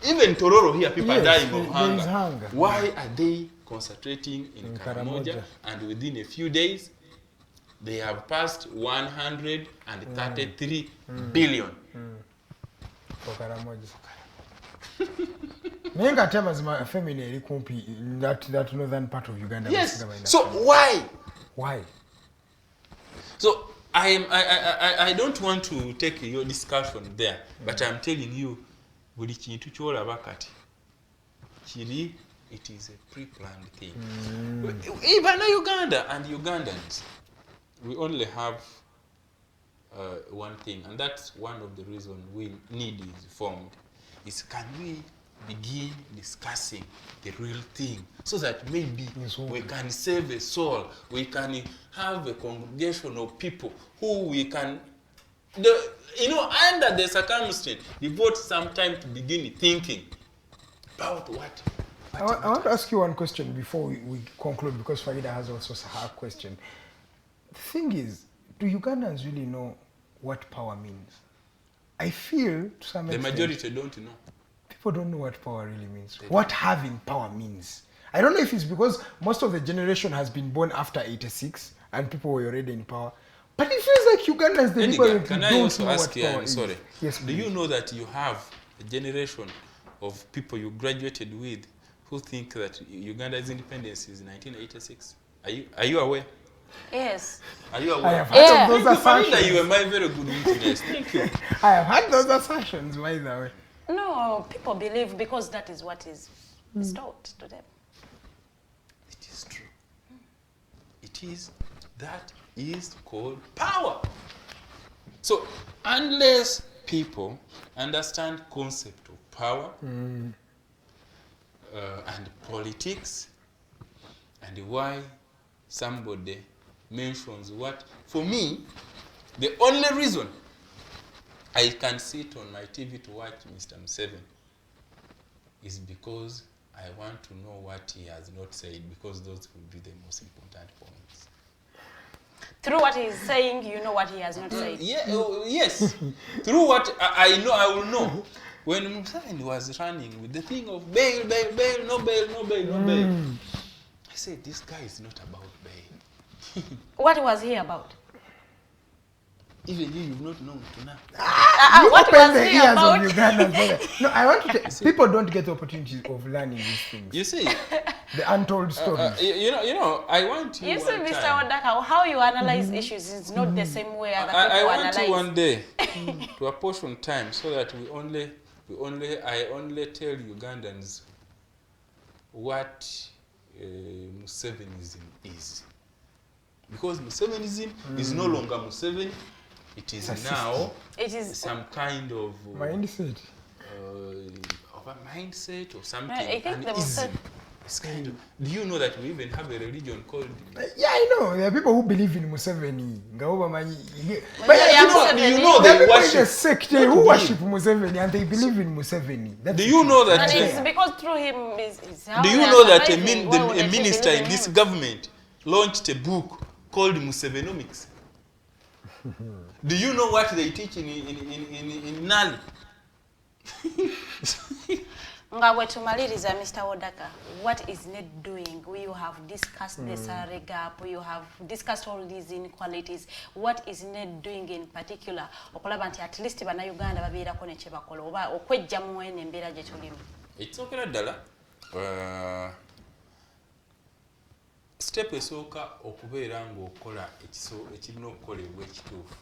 even Tororo here, people are dying of hunger. Why are they concentrating in Karamoja? And within a few days, they have passed 133 billion. For Karamoja. Nenga tema zima family eri kumpi that northern part of Uganda. Yes. So why? Why? So I don't want to take your discussion there, but I'm telling you, buli kintu kyolaba kati kiri, it is a pre-planned thing. Even Uganda and Ugandans, we only have one thing, and that's one of the reasons we need is formed, is can we begin discussing the real thing so that maybe we can save a soul, we can have a congregation of people who we can, under the circumstance, devote some time to begin thinking about what. I want to ask you one question before we conclude, because Farida has also her question. thing is, do Ugandans really know what power means? I feel to some extent... The majority don't know. People don't know what power really means. What having power means. I don't know if it's because most of the generation has been born after 86 and people were already in power. But it feels like Ugandans deliberately can I don't also know ask what you, power I'm is. sorry. Yes, do you know that you have a generation of people you graduated with who think that Uganda's independence is 1986? Are you aware? Yes. Are you aware? I have had those assumptions. You are my very good witness. Thank you. I have had those assumptions, by the way. No, people believe because that is what is taught to them. It is true. It is. That is called power. So unless people understand concept of power and politics and why somebody mentions what, for me, the only reason I can sit on my TV to watch Mr. Museveni is because I want to know what he has not said, because those will be the most important points. Through what he's saying, you know what he has not said. Yes. Through what I know, I will know. When Museveni was running with the thing of bail, no bail, I said, this guy is not about bail. What was he about? Even you've not known to now. You what open was the he ears about? of Ugandans. No, I want to say, people don't get the opportunity of learning these things. You see, the untold stories. You know, I want you. You see, Mr. Odaka, how you analyze issues is not the same way other people I want analyze. you one day to apportion time so that I only tell Ugandans what Musevenism is. Because Musevenism is no longer Museveni. It is now some kind of mindset. Of a mindset or something. I think it's kind of. Do you know that we even have a religion called? Yeah, I know. There are people who believe in Museveni. But you know there they are people worship in the sect who worship Museveni and they believe in Museveni. Do you know that? And it's because through him is how. Do you know that a minister in this government launched a book called Musevenomics? Do you know what they teach in Nali? Mr. Odaka, what is NED doing? You have discussed the salary gap, you have discussed all these inequalities. What is NED doing in particular? At least bana Uganda babeerako ne kye bakola oba okwejja mu eno embeera gye tulimu. Ekisookera ddala step esooka okubeera ng'okola ekirina okukolebwa ekituufu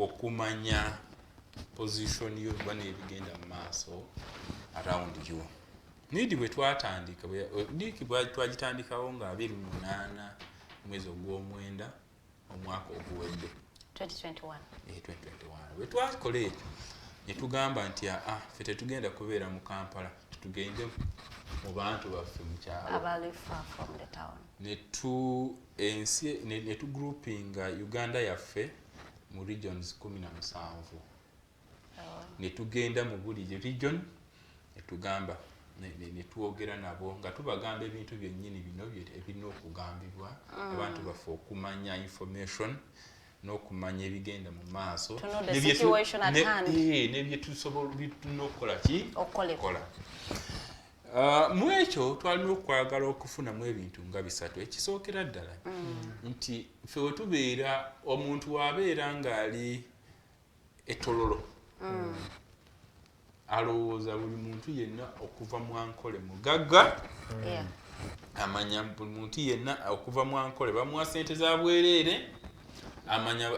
okumanya position yo oba n'ebigenda mu maaso around you. Nidi bwe twatandika twagitandikawo nga 28 mwezi ogw'omwenda omwaka oguwedde 2021. Bwe twakola ekyo ne tugamba nti ffe tetugenda kubeera mu Kampala, tugende mu bantu baffe mu kyalo ne tugroupinga Uganda yaffe mu regions 17 ne tugenda mu buli region ne tugamba ne tuwogera nabo nga tubagamba ebintu byennyini bino ebirina okugambibwa abantu baffe okumanya information n'okumanya ebigenda mu maaso nebyetusobola okukola ki okukola. Mu ekyo twalina okwagala okufunamu ebintu nga bisatu. Ekisookera ddala nti ffe we tubeera omuntu wabeera ng'ali etololo alowooza buli muntu yenna okuva mu Ankole mugagga, amanya buli muntu yenna okuva mu Ankole bamuwa ssente za bwereere, amanya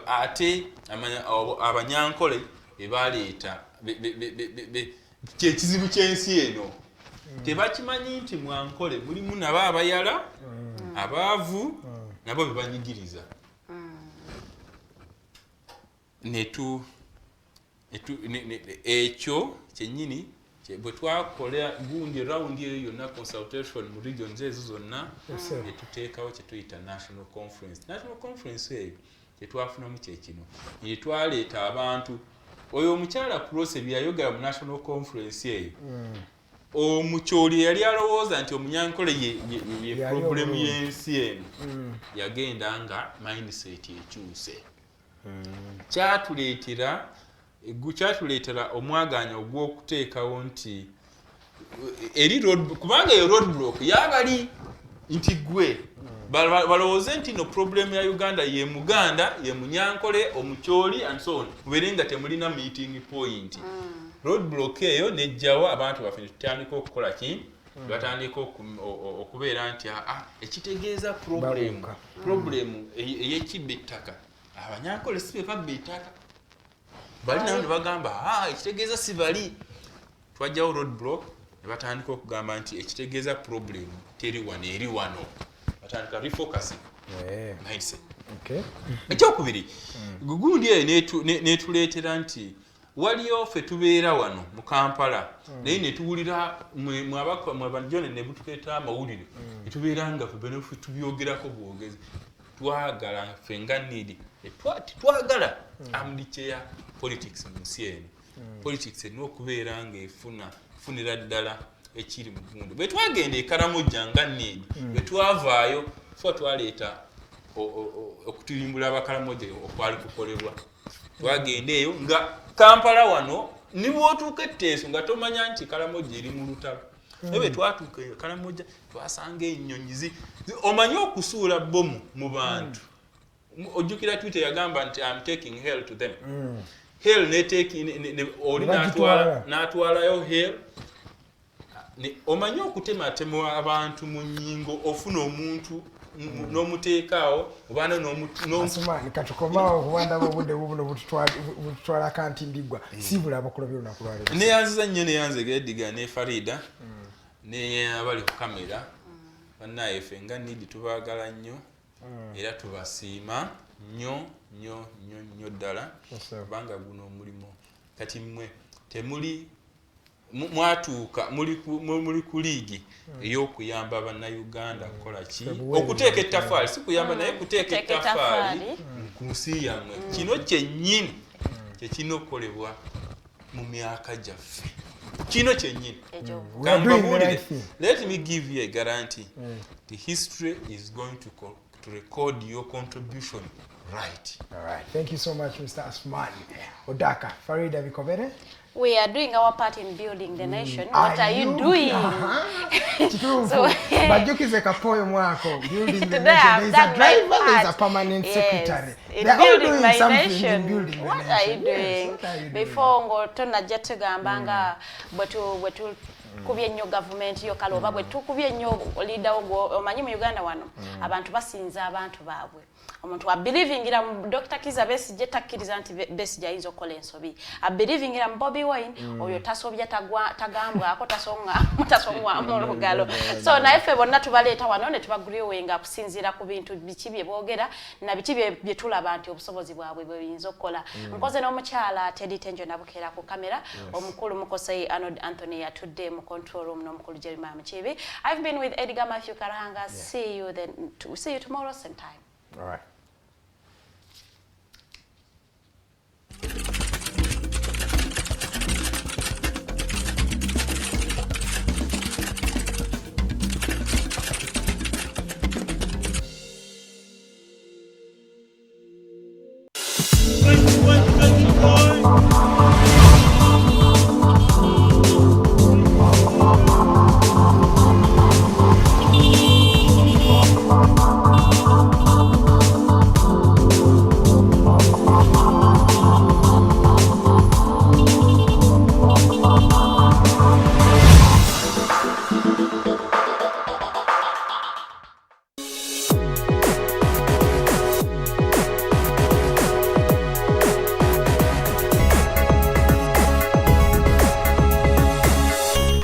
Abanyankole ebaleeta kyekizibu ky'ensi eno. Tebakimanyi nti mu Ankole mulimu nabo abayala, abaavu, nabo bebanyigiriza. Ekyo kyennyini bwe twakola gundi rawundi eyo yonna consultation mu regions ezo zonna ne tuteekawo kye tuyita national conference. National conference eyo kyetwafunamu kyekino, ne twaleeta abantu. Oyo omukyala Kurose bye yayogera mu national conference eyo omukyoli yali alowooza nti omunyankole ye problem y'ensi eno yagenda nga mindset ekyuse kyatuleetera omwaganya ogw'okuteekawo nti kubanga eyo roadblock yabali nti gwe balowooze nti no problem ya Uganda ye Muganda ye Munyankole omukyoli and so on mubeere nga temulina meeting point roadblock eyo nejjawo abantu baffe tutandika okukola ki batandika okubeera nti ekitegeeza problem ey'ekibba ettaka Abanyankole si be babba ettaka bali nayo ne bagamba ekitegeeza si bali twajjawo roadblock ne batandika okugamba nti ekitegeeza problem teri wano eri wano batandika refocusing mindset ekyokubiri gugundi eyo netuleetera nti waliyo ffe tubeera wano mu Kampala naye ne tuwulira mwabajone ne butuleeta amawulire netubeera nga ffe bene tubyogerako bwogezi twagala ffe nga nidi twagala amdicheya politics mu nsi eno politics erina okubeera nga efunira ddala ekiri mu gundu bwe twagenda Karamoja nga nidi bwe twavaayo ffe twaleeta okutuyumbula abakaramoja okwali kukolebwa twagenda eyo nga Kampala wano nibwo otuuka etteeso nga tomanya nti Karamoja eri mu lutalo ebe twatuuka eyo Karamoja twasanga ennyonyi omanyi okusuula bomu mu bantu ojjukira Twitter yagamba nti I'm taking hell to them hell oli n'atwalayo hell omanyi okutematema abantu mu nnyingo ofuna omuntu n'omuteekaawo obaana Asuman katukomawo okuwanda obudde buno bututwala kanti mbigwa sibula abakulo by'olunaku lwaleero neyanziza nnyo neyanzega Edgar ne Farida ne abali ku kamera bannaye ffe nga nidi tubaagala nnyo era tubasiima nnyo ddala kubanga guno omulimu kati mmwe temuli mwatuuka muli ku liigi ey'okuyamba bannayuganda kukola ki okuteeka ettafaali si kuyamba naye kuteeka ettafaali ku nsi yammwe kino kyennyini kyekirina okukolebwa mu myaka gyaffe kino kyennyini let me give you a guarantee the history is going to record your contribution right. All right, thank you so much Mr. Asuman Odaka. Farida Bikobere, we are doing our part in building the nation. What are you doing? So bajukize kapoyo mwako building the nation. There is a driver, there is a permanent secretary. They are all doing something in building the nation. What are you doing? Before ngo tonajja tugamba nga bwetu kubye nnyo government yo kaloba bwe tukubye nnyo leader omanyi mu Uganda wano abantu basinza abantu baabwe omuntu abelivingira mu Dr. Kiza Besigye takkiriza nti Besigye ayinza okukola ensobi abelivingira mu Bobby Wine oyo tasobya tagambwako tasongwa mu lugalo so naye ffe bonna tubaleeta wano ne tubagulyowenga kusinziira ku bintu biki bye boogera na biki bye tulaba nti obusobozi bwabwe bwe buyinza okukola nkoze n'omukyala Teddy Tenjo nabukeera ku kamera omukulu Mukosei Arnold Anthony yatudde mu control room n'omukulu Jeremiah Mukibi. I've been with Edgar Matthew Karahanga. See you tomorrow same time. All right.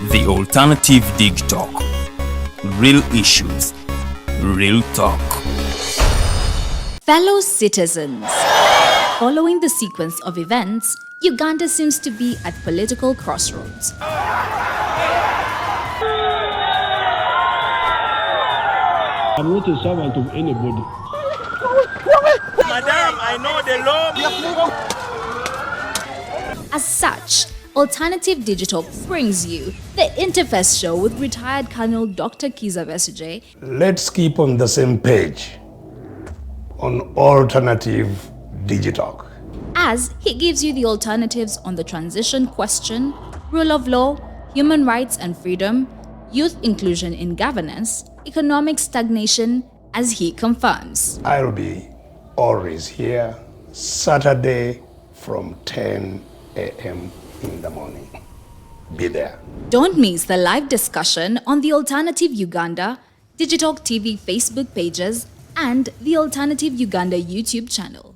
The Alternative Digitalk. Real issues, real talk. Fellow citizens, following the sequence of events, Uganda seems to be at political crossroads. I'm not a servant of anybody. Madam, I know the law. As such, Alternative Digitalk brings you the Interface Show with retired Colonel Dr. Kiza Besuje. Let's keep on the same page on Alternative Digitalk, as he gives you the alternatives on the transition question, rule of law, human rights and freedom, youth inclusion in governance, economic stagnation, as he confirms. I'll be always here Saturday from 10 a.m. in the morning. Be there. Don't miss the live discussion on the Alternative Uganda, Digitalk TV Facebook pages, and the Alternative Uganda YouTube channel.